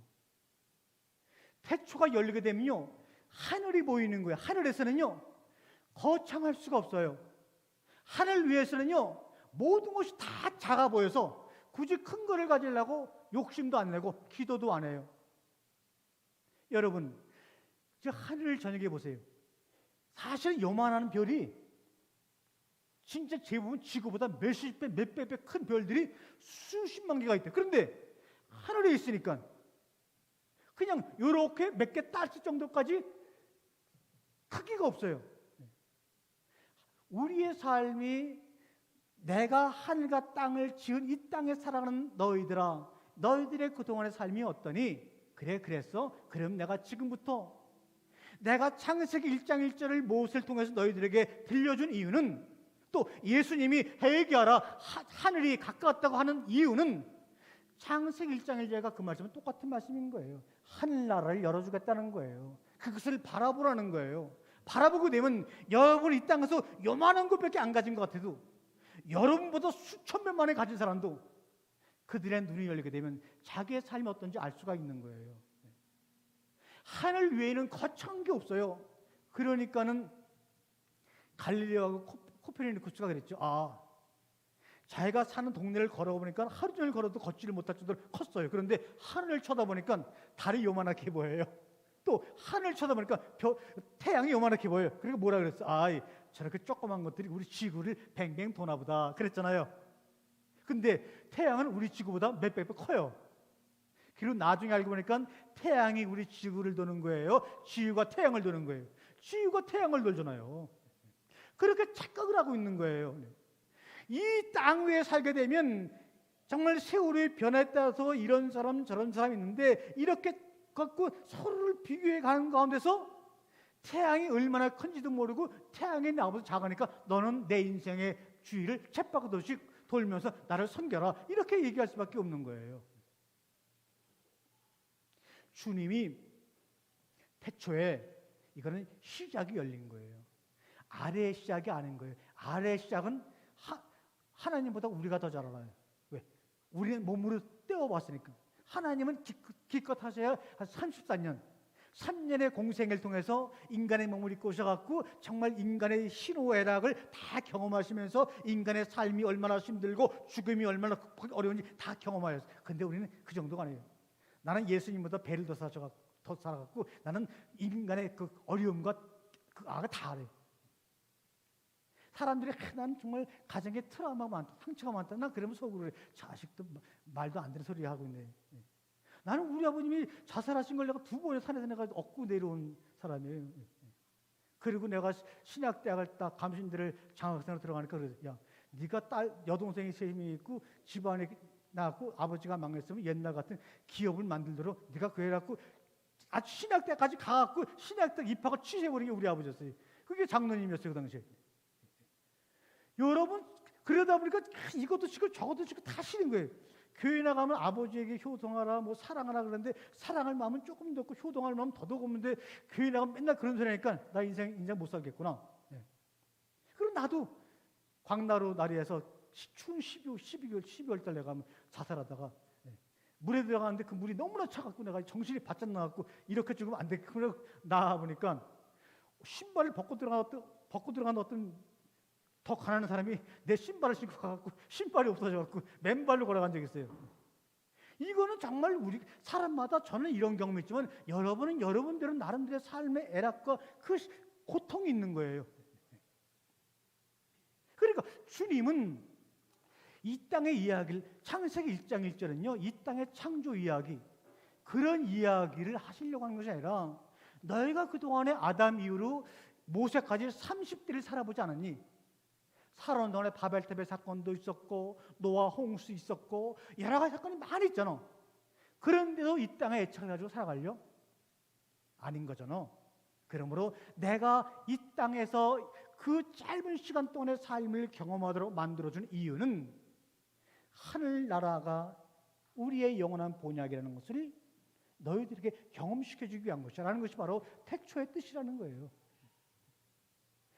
태초가 열리게 되면요, 하늘이 보이는 거예요. 하늘에서는요 거창할 수가 없어요. 하늘 위에서는요 모든 것이 다 작아 보여서 굳이 큰 거를 가지려고 욕심도 안 내고 기도도 안 해요. 여러분, 저 하늘을 저녁에 보세요. 사실 요만한 별이 진짜 대부분 지구보다 몇십 배, 몇백 배 큰 별들이 수십만 개가 있대요. 그런데 하늘에 있으니까 그냥 요렇게 몇 개 딸 정도까지 크기가 없어요. 우리의 삶이 내가 하늘과 땅을 지은 이 땅에 살아가는 너희들아, 너희들의 그동안의 삶이 어떠니? 그랬어? 그럼 내가 지금부터 내가 창세기 1장 1절을 모세를 통해서 너희들에게 들려준 이유는, 또 예수님이 회개하라 하늘이 가까웠다고 하는 이유는 창세기 1장 1절과 그 말씀은 똑같은 말씀인 거예요. 하늘나라를 열어주겠다는 거예요. 그것을 바라보라는 거예요. 바라보게 되면 여러분이 이 땅에서 요만한 것밖에 안 가진 것 같아도 여러분보다 수천 배만에 가진 사람도 그들의 눈이 열리게 되면 자기의 삶이 어떤지 알 수가 있는 거예요. 하늘 외에는 거창한 게 없어요. 그러니까는 갈릴레오하고 코페르니쿠스가 그랬죠. 자기가 사는 동네를 걸어보니까 하루 종일 걸어도 걷지를 못할 정도로 컸어요. 그런데 하늘을 쳐다보니까 달이 요만하게 보여요. 또 하늘을 쳐다보니까 태양이 요만하게 보여요. 그리고 뭐라 그랬어? 아이, 저렇게 조그만 것들이 우리 지구를 뱅뱅 도나 보다 그랬잖아요. 근데 태양은 우리 지구보다 몇백 배 커요. 그리고 나중에 알고 보니까 태양이 우리 지구를 도는 거예요. 지구가 태양을 도는 거예요. 지구가 태양을 돌잖아요. 그렇게 착각을 하고 있는 거예요. 이 땅 위에 살게 되면 정말 세월의 변화에 따라서 이런 사람 저런 사람이 있는데 이렇게 갖고 서로를 비교해 가는 가운데서 태양이 얼마나 큰지도 모르고 태양이 나보다 작으니까 너는 내 인생의 주위를 쳇바퀴도씩 돌면서 나를 섬겨라, 이렇게 얘기할 수밖에 없는 거예요. 주님이 태초에 이거는 시작이 열린 거예요. 아래의 시작이 아닌 거예요. 아래의 시작은 하나님보다 우리가 더 잘 알아요. 왜? 우리는 몸으로 떼어봤으니까. 하나님은 기껏 하셔야 한 34년 3년의 공생을 통해서 인간의 몸을 입고 오셔갖고 정말 인간의 희노애락을 다 경험하시면서 인간의 삶이 얼마나 힘들고 죽음이 얼마나 어려운지 다 경험하였어요. 근데 우리는 그 정도가 아니에요. 나는 예수님보다 배를 더 살아갖고 나는 인간의 그 어려움과 그 악을 다 알아요. 사람들이 난 정말 가정에 트라우마가 많다, 상처가 많다. 난 그러면 속으로 그래. 자식도 말도 안 되는 소리 하고 있네. 나는 우리 아버님이 자살하신 걸 내가 2번의 산에서 내가 얻고 내려온 사람이에요. 그리고 내가 신학대학을 딱 감신대를 장학생으로 들어가니까 그래서 야, 네가 여동생이 3명이 있고 집안에 낳았고 아버지가 막냈으면 옛날 같은 기업을 만들도록 네가 그래갖고 아주 신학대까지 가갖고 신학대 입학을 취소해버린 게 우리 아버지였어요. 그게 장로님이었어요 그 당시에. 여러분, 그러다 보니까 이것도 치고 저것도 치고 다 싫은 거예요. 교회 나가면 아버지에게 효동하라, 뭐 사랑하라 그러는데 사랑할 마음은 조금 더 없고 효동할 마음은 더더욱 없는데 교회 나가면 맨날 그런 소리 하니까 나 인생 못 살겠구나. 그리고 나도 광나루 나리에서 추운 12월 달 내가 자살하다가 물에 들어가는데 그 물이 너무나 차갑고 내가 정신이 바짝 나갖고 이렇게 죽으면 안 되겠고 그래 나와 보니까 신발을 벗고 들어간 어떤 더 가난한 사람이 내 신발을 신고 가갖고 신발이 없어져갖고 맨발로 걸어간 적이 있어요. 이거는 정말 우리 사람마다 저는 이런 경험이 있지만 여러분은 여러분대로 나름대로 삶의 애락과 그 고통이 있는 거예요. 그러니까 주님은 이 땅의 이야기를 창세기 1장 1절은요 이 땅의 창조 이야기 그런 이야기를 하시려고 하는 것이 아니라 너희가 그동안에 아담 이후로 모세까지 30대를 살아보지 않았니? 살아온 동안에 바벨탑의 사건도 있었고 노아 홍수 있었고 여러 가지 사건이 많이 있잖아. 그런데도 이 땅에 애착해가지고 살아가려? 아닌 거잖아. 그러므로 내가 이 땅에서 그 짧은 시간 동안의 삶을 경험하도록 만들어준 이유는 하늘나라가 우리의 영원한 본약이라는 것을 너희들에게 경험시켜주기 위한 것이라는 것이 바로 태초의 뜻이라는 거예요.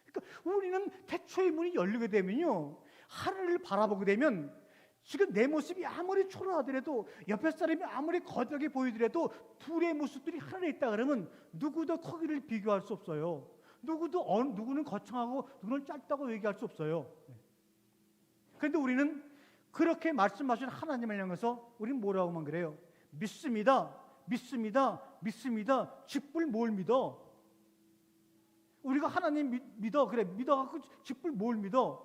그러니까 우리는 태초의 문이 열리게 되면요 하늘을 바라보게 되면 지금 내 모습이 아무리 초라하더라도 옆에 사람이 아무리 거대하게 보이더라도 둘의 모습들이 하늘에 있다 그러면 누구도 크기를 비교할 수 없어요. 누구는 거창하고 누구는 짧다고 얘기할 수 없어요. 그런데 우리는 그렇게 말씀하신 하나님을 향해서 우리는 뭐라고만 그래요? 믿습니다. 직불 뭘 믿어? 우리가 하나님 믿어. 그래 믿어갖고 직불 뭘 믿어?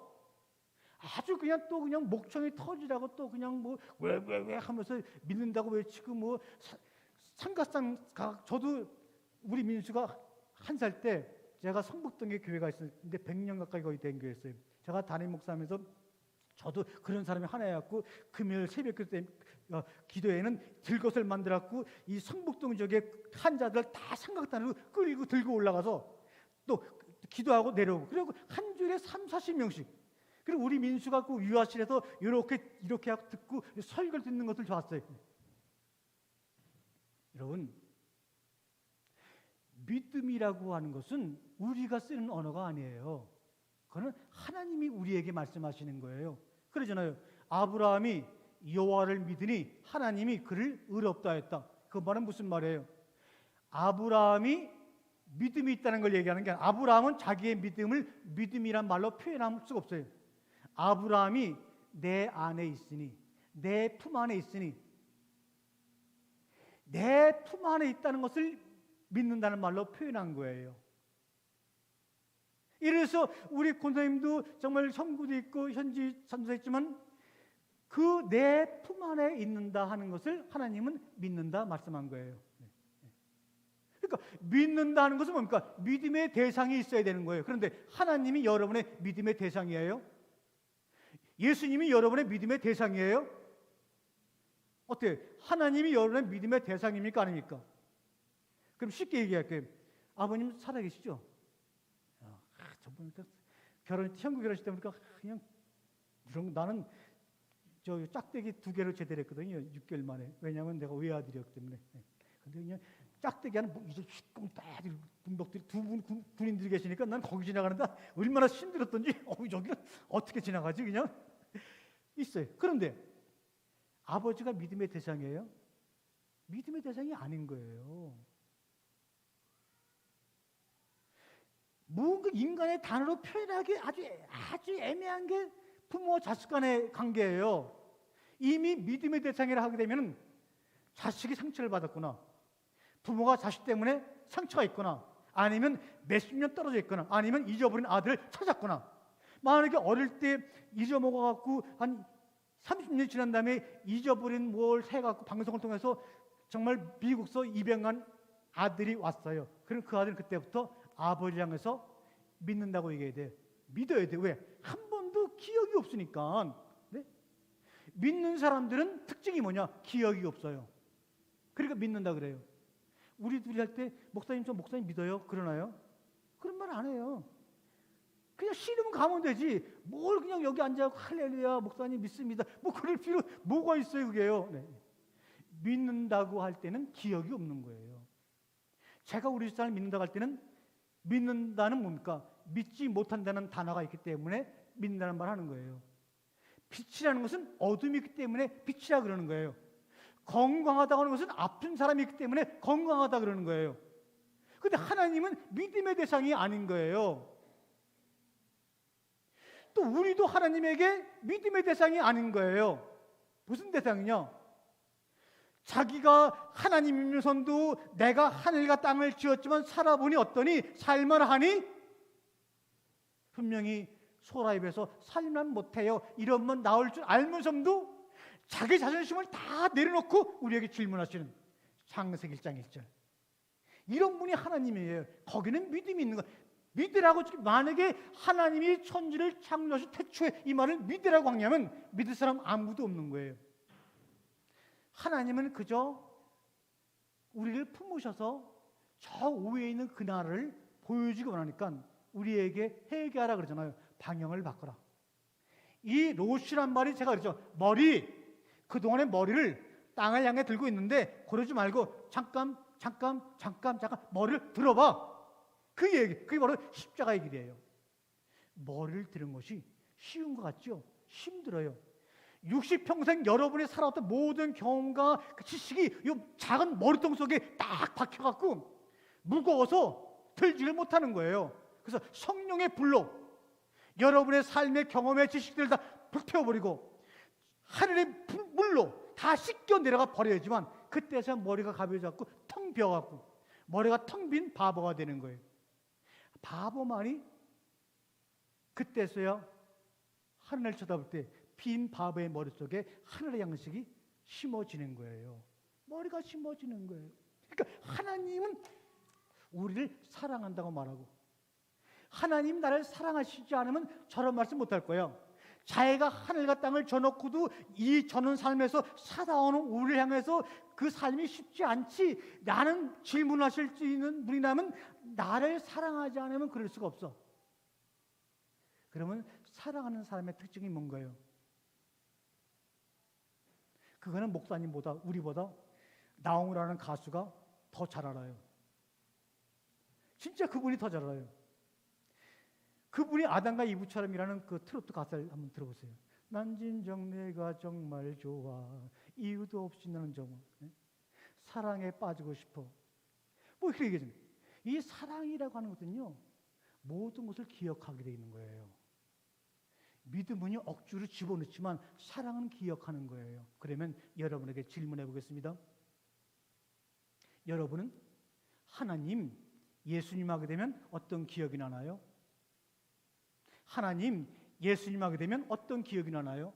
아주 그냥 또 그냥 목청이 터지라고 또 그냥 뭐 왜 하면서 믿는다고 외치고 뭐 삼각산 저도 우리 민수가 1살 때 제가 성북동에 교회가 있었는데 100년 가까이 거의 된 교회였어요. 제가 담임 목사하면서 저도 그런 사람이 하나였고 금요일 새벽 기도회는 들것을 만들었고 이 성북동 지역에 환자들 다 삼각단으로 끌고 들고 올라가서 또 기도하고 내려오고 그리고 한 주일에 30-40명씩 그리고 우리 민수가 그 유아실에서 이렇게 하고 듣고 설교를 듣는 것을 봤어요. 여러분 믿음이라고 하는 것은 우리가 쓰는 언어가 아니에요. 그거는 하나님이 우리에게 말씀하시는 거예요. 그러잖아요. 아브라함이 여호와를 믿으니 하나님이 그를 의롭다 했다. 그 말은 무슨 말이에요? 아브라함이 믿음이 있다는 걸 얘기하는 게 아니라 아브라함은 자기의 믿음을 믿음이란 말로 표현할 수가 없어요. 아브라함이 내 안에 있으니, 내 품 안에 있으니, 내 품 안에 있다는 것을 믿는다는 말로 표현한 거예요. 이래서 우리 권사님도 정말 성구도 있고 현지 선도 있지만 그 내 품 안에 있는다 하는 것을 하나님은 믿는다 말씀한 거예요. 그러니까 믿는다 하는 것은 뭡니까? 믿음의 대상이 있어야 되는 거예요. 그런데 하나님이 여러분의 믿음의 대상이에요? 예수님이 여러분의 믿음의 대상이에요? 어때요? 하나님이 여러분의 믿음의 대상입니까? 아닙니까? 그럼 쉽게 얘기할게요. 아버님 살아계시죠? 저번 현구 결혼식 때 보니까 그냥 나는 저 짝대기 2개를 제대했거든요. 6개월 만에. 왜냐하면 내가 외아들이었기 때문에. 근데 그냥 짝대기 하는 이제 휘꿈따 군복들이 군인들이 계시니까 난 거기 지나가는데 얼마나 힘들었던지 저기 어떻게 지나가지 그냥 있어요. 그런데 아버지가 믿음의 대상이에요? 믿음의 대상이 아닌 거예요. 뭔가 인간의 단어로 표현하기 아주 애매한 게 부모와 자식 간의 관계예요. 이미 믿음의 대상이라 하게 되면 자식이 상처를 받았구나, 부모가 자식 때문에 상처가 있거나, 아니면 몇십 년 떨어져 있거나, 아니면 잊어버린 아들을 찾았거나, 만약에 어릴 때 잊어먹어갖고 한 30년 지난 다음에 잊어버린 뭘 해갖고 방송을 통해서 정말 미국서 입양한 아들이 왔어요. 그럼 그 아들은 그때부터 아버지 향해서 믿는다고 얘기해야 돼. 믿어야 돼. 왜? 한 번도 기억이 없으니까. 네? 믿는 사람들은 특징이 뭐냐? 기억이 없어요. 그러니까 믿는다 그래요. 우리 둘이 할 때 목사님 저 목사님 믿어요? 그러나요? 그런 말 안 해요. 그냥 싫으면 가면 되지. 뭘 그냥 여기 앉아서 할렐루야 목사님 믿습니다. 뭐 그럴 필요 뭐가 있어요 그게요. 네. 믿는다고 할 때는 기억이 없는 거예요. 제가 우리 집사람을 믿는다고 할 때는 믿는다는 뭡니까? 믿지 못한다는 단어가 있기 때문에 믿는다는 말 하는 거예요. 빛이라는 것은 어둠이 있기 때문에 빛이라 그러는 거예요. 건강하다고 하는 것은 아픈 사람이 있기 때문에 건강하다 그러는 거예요. 그런데 하나님은 믿음의 대상이 아닌 거예요. 또 우리도 하나님에게 믿음의 대상이 아닌 거예요. 무슨 대상이냐? 자기가 하나님이면서도 내가 하늘과 땅을 지었지만 살아보니 어떠니? 살만하니? 분명히 소라 입에서 살만 못해요 이러면 나올 줄 알면서도 자기 자존심을 다 내려놓고 우리에게 질문하시는 창세기 1장 1절. 이런 분이 하나님이에요. 거기는 믿음이 있는 거예요. 믿으라고. 만약에 하나님이 천지를 창조하신 태초에 이 말을 믿으라고 하냐면 믿을 사람 아무도 없는 거예요. 하나님은 그저 우리를 품으셔서 저 위에 있는 그 나라를 보여주기 원하니까 우리에게 회개하라 그러잖아요. 방향을 바꿔라. 이 롯이란 말이 제가 그랬죠. 그동안의 머리를 땅을 향해 들고 있는데 그러지 말고 잠깐 머리를 들어봐. 그 얘기, 그게 바로 십자가의 길이에요. 머리를 드는 것이 쉬운 것 같죠? 힘들어요. 60평생 여러분이 살아왔던 모든 경험과 그 지식이 이 작은 머리통 속에 딱 박혀갖고 무거워서 들지를 못하는 거예요. 그래서 성령의 불로 여러분의 삶의 경험의 지식들을 다 불태워버리고 하늘의 물로 다 씻겨 내려가 버려야지만 그때서 머리가 가벼워져갖고 텅 비어갖고 머리가 텅 빈 바보가 되는 거예요. 바보만이 그때서야 하늘을 쳐다볼 때 빈 바보의 머릿속에 하늘의 양식이 심어지는 거예요. 머리가 심어지는 거예요. 그러니까 하나님은 우리를 사랑한다고 말하고, 하나님 나를 사랑하시지 않으면 저런 말씀 못할 거예요. 자기가 하늘과 땅을 줘놓고도 이 저는 삶에서 살아오는 우리를 향해서 그 삶이 쉽지 않지. 나는 질문하실 수 있는 분이라면 나를 사랑하지 않으면 그럴 수가 없어. 그러면 사랑하는 사람의 특징이 뭔가요? 그거는 목사님보다 우리보다 나홍이라는 가수가 더 잘 알아요. 진짜 그분이 더 잘 알아요. 그분이 아담과 이브처럼이라는 그 트로트 가사를 한번 들어보세요. 난 진정 내가 정말 좋아 이유도 없이 나는 정말 사랑에 빠지고 싶어. 뭐 이렇게 얘기하잖아요. 이 사랑이라고 하는 것은요 모든 것을 기억하게 되어 있는 거예요. 믿음은 억지로 집어넣지만 사랑은 기억하는 거예요. 그러면 여러분에게 질문해 보겠습니다. 여러분은 하나님, 예수님 하게 되면 어떤 기억이 나나요? 하나님, 예수님 하게 되면 어떤 기억이 나나요?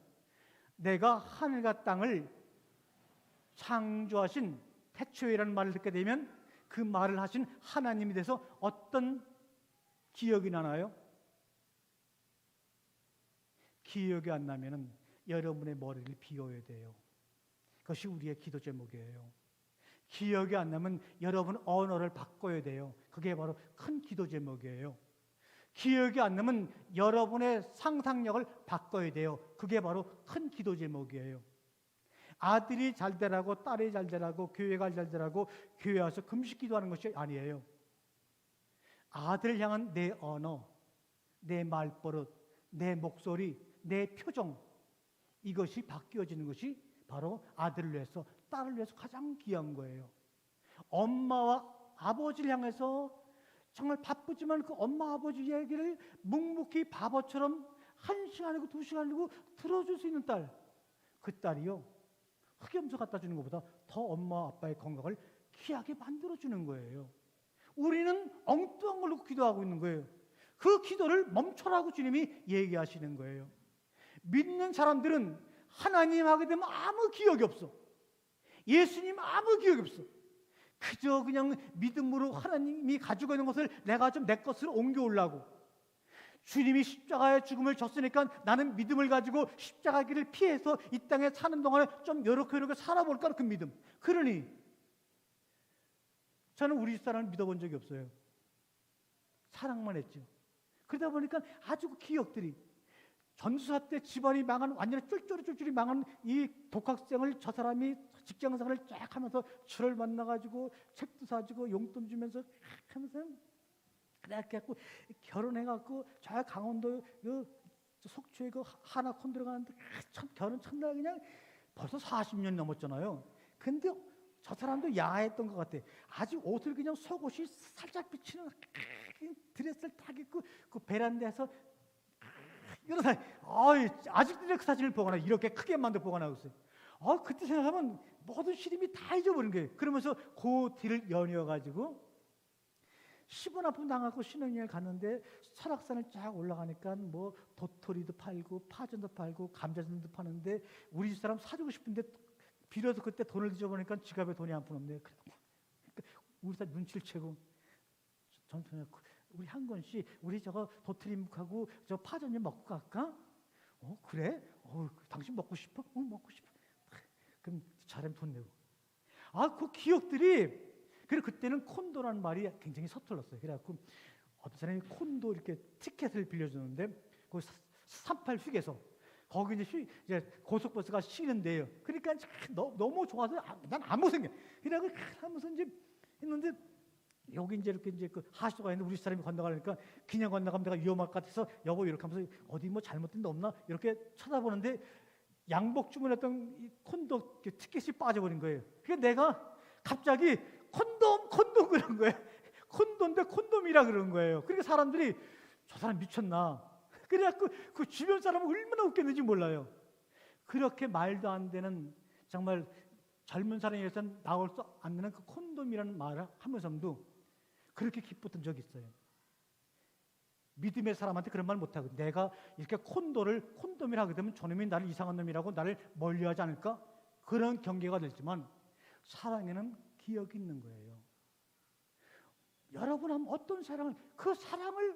내가 하늘과 땅을 창조하신 태초에라는 말을 듣게 되면 그 말을 하신 하나님에 대해서 어떤 기억이 나나요? 기억이 안 나면은 여러분의 머리를 비워야 돼요. 그것이 우리의 기도 제목이에요. 기억이 안 나면 여러분 언어를 바꿔야 돼요. 그게 바로 큰 기도 제목이에요. 기억이 안 나면 여러분의 상상력을 바꿔야 돼요. 그게 바로 큰 기도 제목이에요. 아들이 잘 되라고, 딸이 잘 되라고, 교회가 잘 되라고 교회 와서 금식 기도하는 것이 아니에요. 아들을 향한 내 언어, 내 말버릇, 내 목소리, 내 표정, 이것이 바뀌어지는 것이 바로 아들을 위해서, 딸을 위해서 가장 귀한 거예요. 엄마와 아버지를 향해서 정말 바쁘지만 그 엄마 아버지 얘기를 묵묵히 바보처럼 1시간이고 2시간이고 들어줄 수 있는 딸, 그 딸이요 흑염소 갖다 주는 것보다 더 엄마 아빠의 건강을 귀하게 만들어주는 거예요. 우리는 엉뚱한 걸로 기도하고 있는 거예요. 그 기도를 멈춰라고 주님이 얘기하시는 거예요. 믿는 사람들은 하나님 하게 되면 아무 기억이 없어. 예수님 아무 기억이 없어. 그저 그냥 믿음으로 하나님이 가지고 있는 것을 내가 좀 내 것으로 옮겨오려고. 주님이 십자가의 죽음을 졌으니까 나는 믿음을 가지고 십자가 길을 피해서 이 땅에 사는 동안에 좀 이렇게 살아볼까, 그 믿음. 그러니 저는 우리 집사람을 믿어본 적이 없어요. 사랑만 했죠. 그러다 보니까 아주 기억들이, 전수사 때 집안이 망한, 완전히 쫄쫄이 망한 이 독학생을 저 사람이 직장생활을 쫙 하면서 저를 만나가지고 책도 사주고 용돈 주면서 하면서 그렇게 해갖고 결혼해갖고 저 강원도 속초에 그 하나콘 들어가는데 결혼 첫날 그냥 벌써 40년 넘었잖아요. 근데 저 사람도 야했던 것 같아. 아주 옷을 그냥 속옷이 살짝 비치는 드레스를 딱 입고 그 베란다에서 이런 사람, 아직도 그 사진을 보거나 이렇게 크게 만들어 보거나 있어요. 그때 생각하면 모든 시름이 다 잊어버린 거예요. 그러면서 그 뒤를 연이어가지고 10원 아픔 당하고 신혼여행 갔는데 설악산을 쫙 올라가니까 뭐 도토리도 팔고 파전도 팔고 감자전도 파는데 우리 집 사람 사주고 싶은데 빌어서 그때 돈을 잊어버리니까 지갑에 돈이 한 푼 없네. 그러니까 우리 사람 눈치를 채고 전통에 우리 한건 씨, 우리 저거 도토리묵하고 저 파전 좀 먹고 갈까? 그래? 당신 먹고 싶어? 먹고 싶어. 그럼 잘하면 돈 내고. 그 기억들이. 그리고 그때는 콘도라는 말이 굉장히 서툴렀어요. 그래갖고 어떤 사람이 콘도 이렇게 티켓을 빌려주는데 그 38 휴게소 거기 이제 고속버스가 쉬는데요. 그러니까 너무 좋아서 난 아무 생각. 그래갖고 하면서 이제 했는데 여기 이제 이렇게 그 하수도가 있는데 우리 사람이 건너가니까 그냥 건너가면 내가 위험할 것 같아서 여보 이렇게 하면서 어디 뭐 잘못된 데 없나 이렇게 쳐다보는데 양복 주문했던 이 콘도 티켓이 빠져버린 거예요. 그러니까 내가 갑자기 콘돔 그런 거예요. 콘돔인데 콘돔이라 그런 거예요. 그러니까 사람들이 저 사람 미쳤나. 그래갖고 그 주변 사람은 얼마나 웃겼는지 몰라요. 그렇게 말도 안 되는 정말 젊은 사람에 의해서는 나올 수 안 되는 그 콘돔이라는 말을 하면서도 그렇게 기뻤던 적이 있어요. 믿음의 사람한테 그런 말 못하고 내가 이렇게 콘돔이라 하게 되면 저놈이 나를 이상한 놈이라고 나를 멀리하지 않을까? 그런 경계가 되지만 사랑에는 기억이 있는 거예요. 여러분 하면 어떤 그 사랑을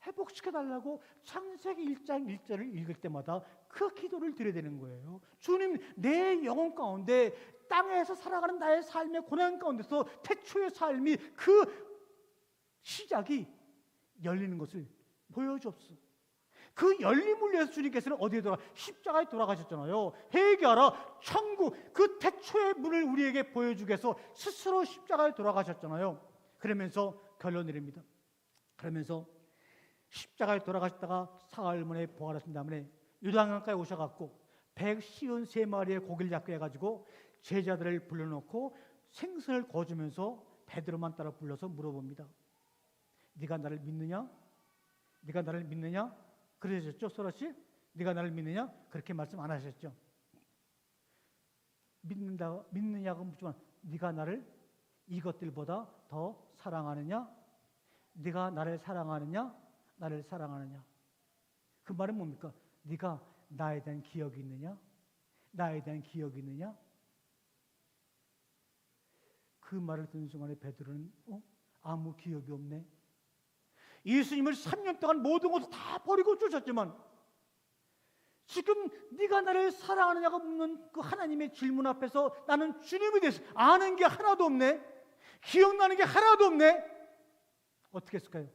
회복시켜달라고 창세기 1장 1절을 읽을 때마다 그 기도를 드려야 되는 거예요. 주님, 내 영혼 가운데 땅에서 살아가는 나의 삶의 고난 가운데서 태초의 삶이 그 시작이 열리는 것을 보여주옵소서. 그 열림을 위해서 주님께서는 어디에 십자가에 돌아가셨잖아요. 회개하라, 천국, 그 태초의 문을 우리에게 보여주기 위해서 스스로 십자가에 돌아가셨잖아요. 그러면서 결론 내립니다. 그러면서 십자가에 돌아가셨다가 사흘 만에 부활하신 다음에 요단강가에 오셔갖고 153마리의 고기를 잡게 해가지고 제자들을 불러놓고 생선을 구워주면서 베드로만 따라 불러서 물어봅니다. 네가 나를 믿느냐? 네가 나를 믿느냐? 그러셨죠? 소라씨? 네가 나를 믿느냐? 그렇게 말씀 안 하셨죠? 믿느냐고 묻지만 네가 나를 이것들보다 더 사랑하느냐? 네가 나를 사랑하느냐? 나를 사랑하느냐? 그 말은 뭡니까? 네가 나에 대한 기억이 있느냐? 나에 대한 기억이 있느냐? 그 말을 듣는 순간에 베드로는 아무 기억이 없네. 예수님을 3년 동안 모든 것을 다 버리고 쫓았지만 지금 네가 나를 사랑하느냐고 묻는 그 하나님의 질문 앞에서 나는 주님에 대해서 아는 게 하나도 없네. 기억나는 게 하나도 없네. 어떻게 했을까요?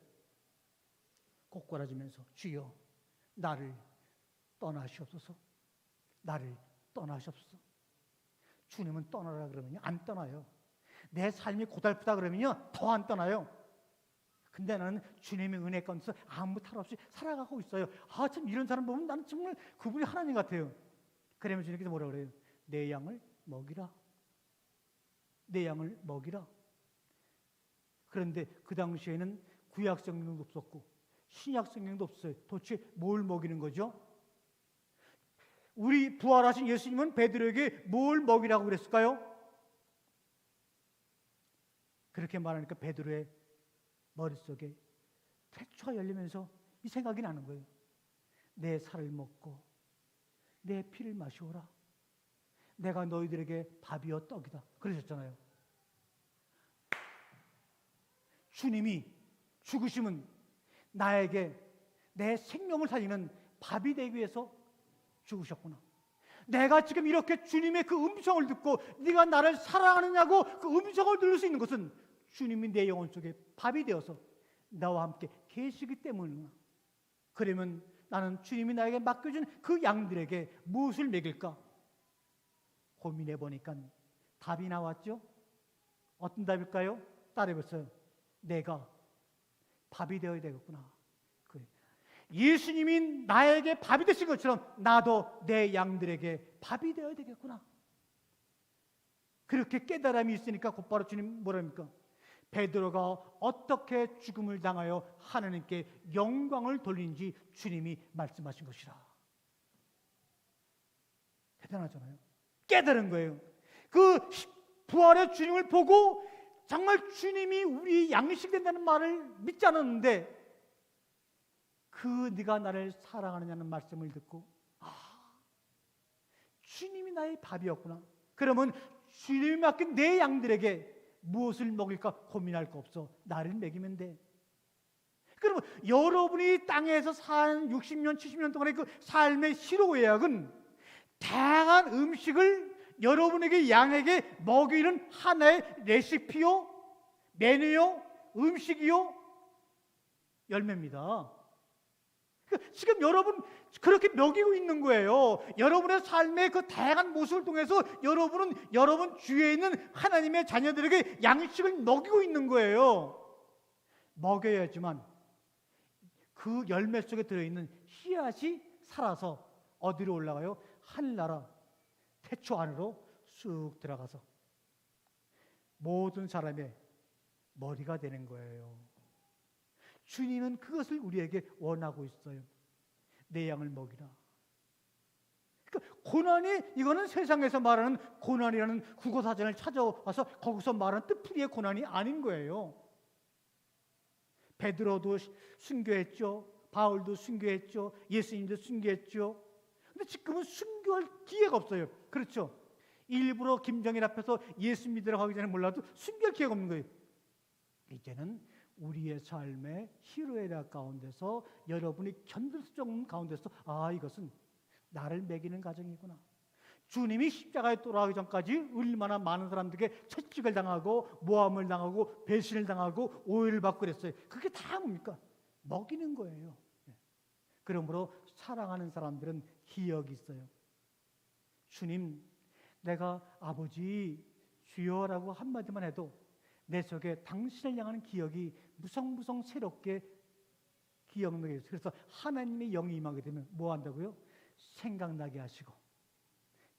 꼬꾸라지면서 주여 나를 떠나시옵소서. 나를 떠나시옵소서. 주님은 떠나라 그러면요 안 떠나요. 내 삶이 고달프다 그러면요 더 안 떠나요. 근데 나는 주님의 은혜 가운데서 아무 탈 없이 살아가고 있어요. 참 이런 사람 보면 나는 정말 그분이 하나님 같아요. 그러면 주님께서 뭐라 그래요? 내 양을 먹이라. 내 양을 먹이라. 그런데 그 당시에는 구약 성경도 없었고 신약 성경도 없어요. 도대체 뭘 먹이는 거죠? 우리 부활하신 예수님은 베드로에게 뭘 먹이라고 그랬을까요? 그렇게 말하니까 베드로의 머릿속에 태초가 열리면서 이 생각이 나는 거예요. 내 살을 먹고 내 피를 마시오라. 내가 너희들에게 밥이요 떡이다. 그러셨잖아요. 주님이 죽으심은 나에게 내 생명을 살리는 밥이 되기 위해서 죽으셨구나. 내가 지금 이렇게 주님의 그 음성을 듣고 네가 나를 사랑하느냐고 그 음성을 들을 수 있는 것은 주님이 내 영혼 속에 밥이 되어서 나와 함께 계시기 때문이구나. 그러면 나는 주님이 나에게 맡겨준 그 양들에게 무엇을 먹일까? 고민해 보니까 답이 나왔죠. 어떤 답일까요? 따라해보세요. 내가 밥이 되어야 되겠구나. 예수님이 나에게 밥이 되신 것처럼 나도 내 양들에게 밥이 되어야 되겠구나. 그렇게 깨달음이 있으니까 곧바로 주님 뭐랍니까? 베드로가 어떻게 죽음을 당하여 하나님께 영광을 돌린지 주님이 말씀하신 것이라. 대단하잖아요. 깨달은 거예요. 그 부활의 주님을 보고 정말 주님이 우리 양식 된다는 말을 믿지 않았는데 그 네가 나를 사랑하느냐는 말씀을 듣고 주님이 나의 밥이었구나. 그러면 주님이 맡긴 내 양들에게 무엇을 먹일까 고민할 거 없어. 나를 먹이면 돼. 그러면 여러분이 땅에서 산 60년, 70년 동안의 그 삶의 시로의학은 다양한 음식을 여러분에게 양에게 먹이는 하나의 레시피요, 메뉴요, 음식이요, 열매입니다. 지금 여러분 그렇게 먹이고 있는 거예요. 여러분의 삶의 그 다양한 모습을 통해서 여러분은 여러분 주위에 있는 하나님의 자녀들에게 양식을 먹이고 있는 거예요. 먹여야지만 그 열매 속에 들어있는 씨앗이 살아서 어디로 올라가요? 하늘나라 태초 안으로 쑥 들어가서 모든 사람의 머리가 되는 거예요. 주님은 그것을 우리에게 원하고 있어요. 내 양을 먹이라. 그러니까 고난이 이거는 세상에서 말하는 고난이라는 국어사전을 찾아와서 거기서 말하는 뜻풀이의 고난이 아닌 거예요. 베드로도 순교했죠. 바울도 순교했죠. 예수님도 순교했죠. 근데 지금은 순교할 기회가 없어요. 그렇죠? 일부러 김정일 앞에서 예수 믿으러 가기 전에 몰라도 순교할 기회가 없는 거예요. 이제는 우리의 삶의 희로애락 가운데서 여러분이 견딜 수 없는 가운데서 이것은 나를 먹이는 가정이구나. 주님이 십자가에 돌아가기 전까지 얼마나 많은 사람들에게 채찍을 당하고 모함을 당하고 배신을 당하고 오해를 받고 그랬어요. 그게 다 뭡니까? 먹이는 거예요. 그러므로 사랑하는 사람들은 기억이 있어요. 주님, 내가 아버지 주여라고 한마디만 해도 내 속에 당신을 향하는 기억이 무성무성 새롭게 기억나게 해서 그래서 하나님의 영이 임하게 되면 뭐 한다고요? 생각나게 하시고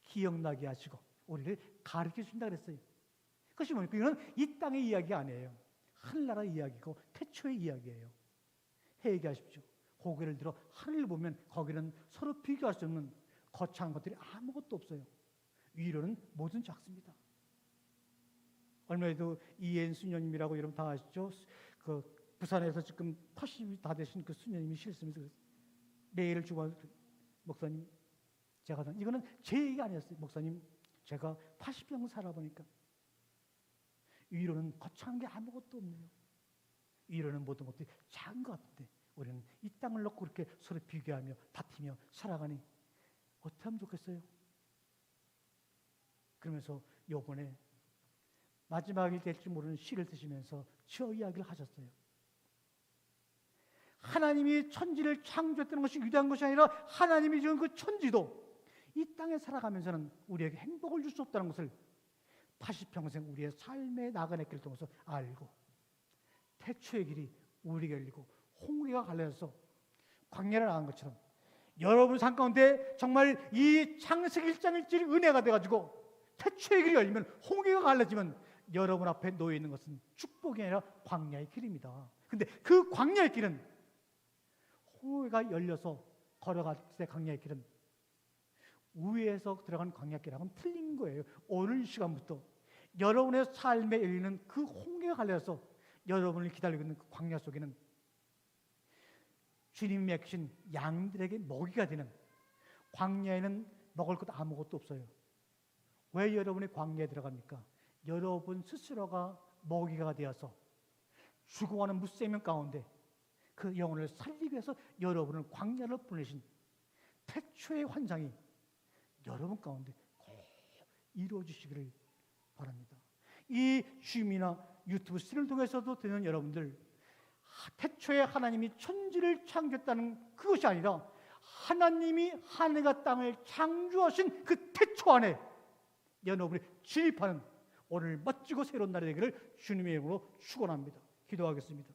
기억나게 하시고 우리를 가르쳐 준다 그랬어요. 그것이 뭡니까? 이건 이 땅의 이야기 아니에요. 하늘나라 이야기고 태초의 이야기예요. 회개하십시오. 고개를 들어 하늘을 보면 거기는 서로 비교할 수 없는 거창한 것들이 아무것도 없어요. 위로는 뭐든 작습니다. 얼마 전에도 이엔 수녀님이라고 여러분 다 아시죠? 그 부산에서 지금 80이 다 되신 그 수녀님이 실수면서 메일을 주고, 목사님, 제가 이거는 제 얘기 아니었어요. 목사님, 제가 80평 살아보니까 위로는 거창한 게 아무것도 없네요. 위로는 모든 것들이 작은 것 같은데 우리는 이 땅을 놓고 그렇게 서로 비교하며 다투며 살아가니 어떻게 하면 좋겠어요? 그러면서 요번에 마지막이 될지 모르는 시를 쓰시면서 저 이야기를 하셨어요. 하나님이 천지를 창조했다는 것이 위대한 것이 아니라 하나님이 지은 그 천지도 이 땅에 살아가면서는 우리에게 행복을 줄 수 없다는 것을 80평생 우리의 삶의 나그네 길을 통해서 알고, 태초의 길이 우리에게 열리고 홍해가 갈라져서 광야를 나간 것처럼 여러분 삶 가운데 정말 이 창세기 1장 1절이 은혜가 돼가지고 태초의 길이 열리면, 홍해가 갈라지면 여러분 앞에 놓여 있는 것은 축복이 아니라 광야의 길입니다. 근데 그 광야의 길은, 홍해가 열려서 걸어갈 때 광야의 길은 우회에서 들어간 광야길하고는 틀린 거예요. 오늘 이 시간부터 여러분의 삶에 열리는 그 홍해가 갈려서 여러분을 기다리고 있는 그 광야 속에는 주님이 맺으신 양들에게 먹이가 되는, 광야에는 먹을 것 아무것도 없어요. 왜 여러분이 광야에 들어갑니까? 여러분 스스로가 먹이가 되어서 죽어가는 무생명 가운데 그 영혼을 살리기 위해서 여러분을 광야로 보내신 태초의 환상이 여러분 가운데 꼭 이루어지시기를 바랍니다. 이 줌이나 유튜브 시를 통해서도 되는 여러분들, 태초에 하나님이 천지를 창조했다는 그것이 아니라 하나님이 하늘과 땅을 창조하신 그 태초 안에 여러분이 진입하는 오늘 멋지고 새로운 날이 되기를 주님의 이름으로 축원합니다. 기도하겠습니다.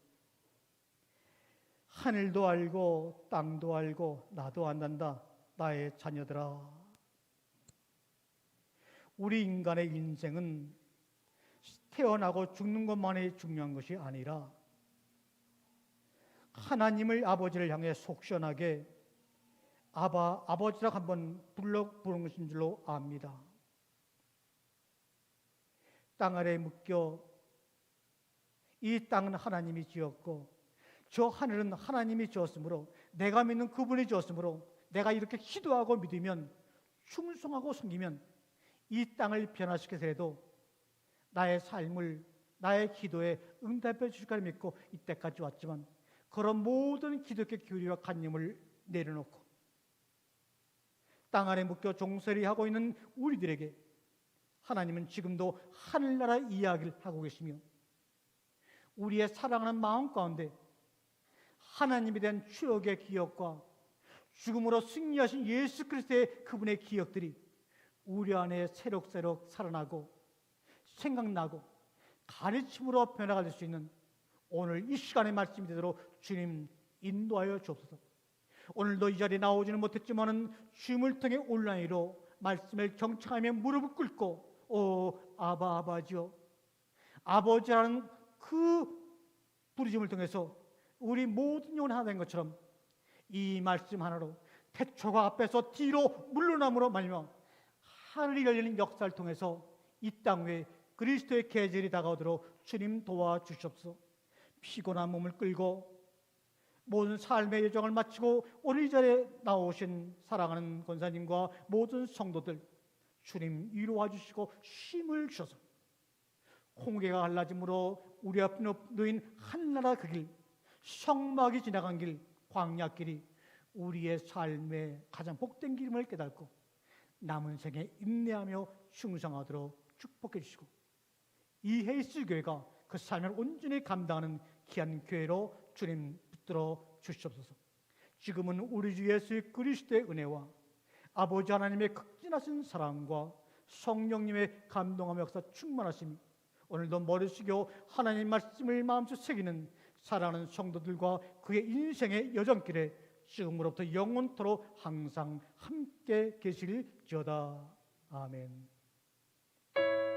하늘도 알고 땅도 알고 나도 안단다 나의 자녀들아, 우리 인간의 인생은 태어나고 죽는 것만이 중요한 것이 아니라 하나님을, 아버지를 향해 속 시원하게 아버지라고 한번 부르는 것인 줄로 압니다. 땅 아래에 묶여 이 땅은 하나님이 지었고 저 하늘은 하나님이 지었으므로, 내가 믿는 그분이 지었으므로 내가 이렇게 기도하고 믿으면, 충성하고 섬기면 이 땅을 변화시켜서라도 나의 삶을, 나의 기도에 응답해 주실 거를 믿고 이때까지 왔지만, 그런 모든 기독교 교리와 관념을 내려놓고 땅 안에 묶여 종살이 하고 있는 우리들에게 하나님은 지금도 하늘나라 이야기를 하고 계시며, 우리의 사랑하는 마음 가운데 하나님에 대한 추억의 기억과 죽음으로 승리하신 예수 그리스도의 그분의 기억들이 우리 안에 새록새록 살아나고 생각나고 가르침으로 변화가 될 수 있는 오늘 이 시간의 말씀이 되도록 주님 인도하여 주옵소서. 오늘도 이 자리에 나오지는 못했지만은 주님을 통해 온라인으로 말씀을 경청하며 무릎을 꿇고 아버지요, 아버지라는 그 부르심을 통해서 우리 모든 영혼 하나 된 것처럼 이 말씀 하나로 태초가 앞에서 뒤로 물러남으로 말미암아 하늘이 열리는 역사를 통해서 이 땅 위에 그리스도의 계절이 다가오도록 주님 도와주시옵소서. 피곤한 몸을 끌고 모든 삶의 여정을 마치고 오늘 이 자리에 나오신 사랑하는 권사님과 모든 성도들, 주님 위로와 주시고 힘을 주셔서 홍해가 갈라짐으로 우리 앞에 놓인 한나라 그 길, 성막이 지나간 길, 광야길이 우리의 삶의 가장 복된 길임을 깨닫고 남은 생에 인내하며 충성하도록 축복해 주시고, 이 헤이스 교회가 그 삶을 온전히 감당하는 귀한 교회로 주님 붙들어 주시옵소서. 지금은 우리 주 예수 그리스도의 은혜와 아버지 하나님의 극진하신 사랑과 성령님의 감동하며 역사 충만하심이 오늘도 머리 숙여 하나님 말씀을 마음속 새기는 사랑하는 성도들과 그의 인생의 여정길에 지금으로부터 영원토록 항상 함께 계실지어다. 아멘.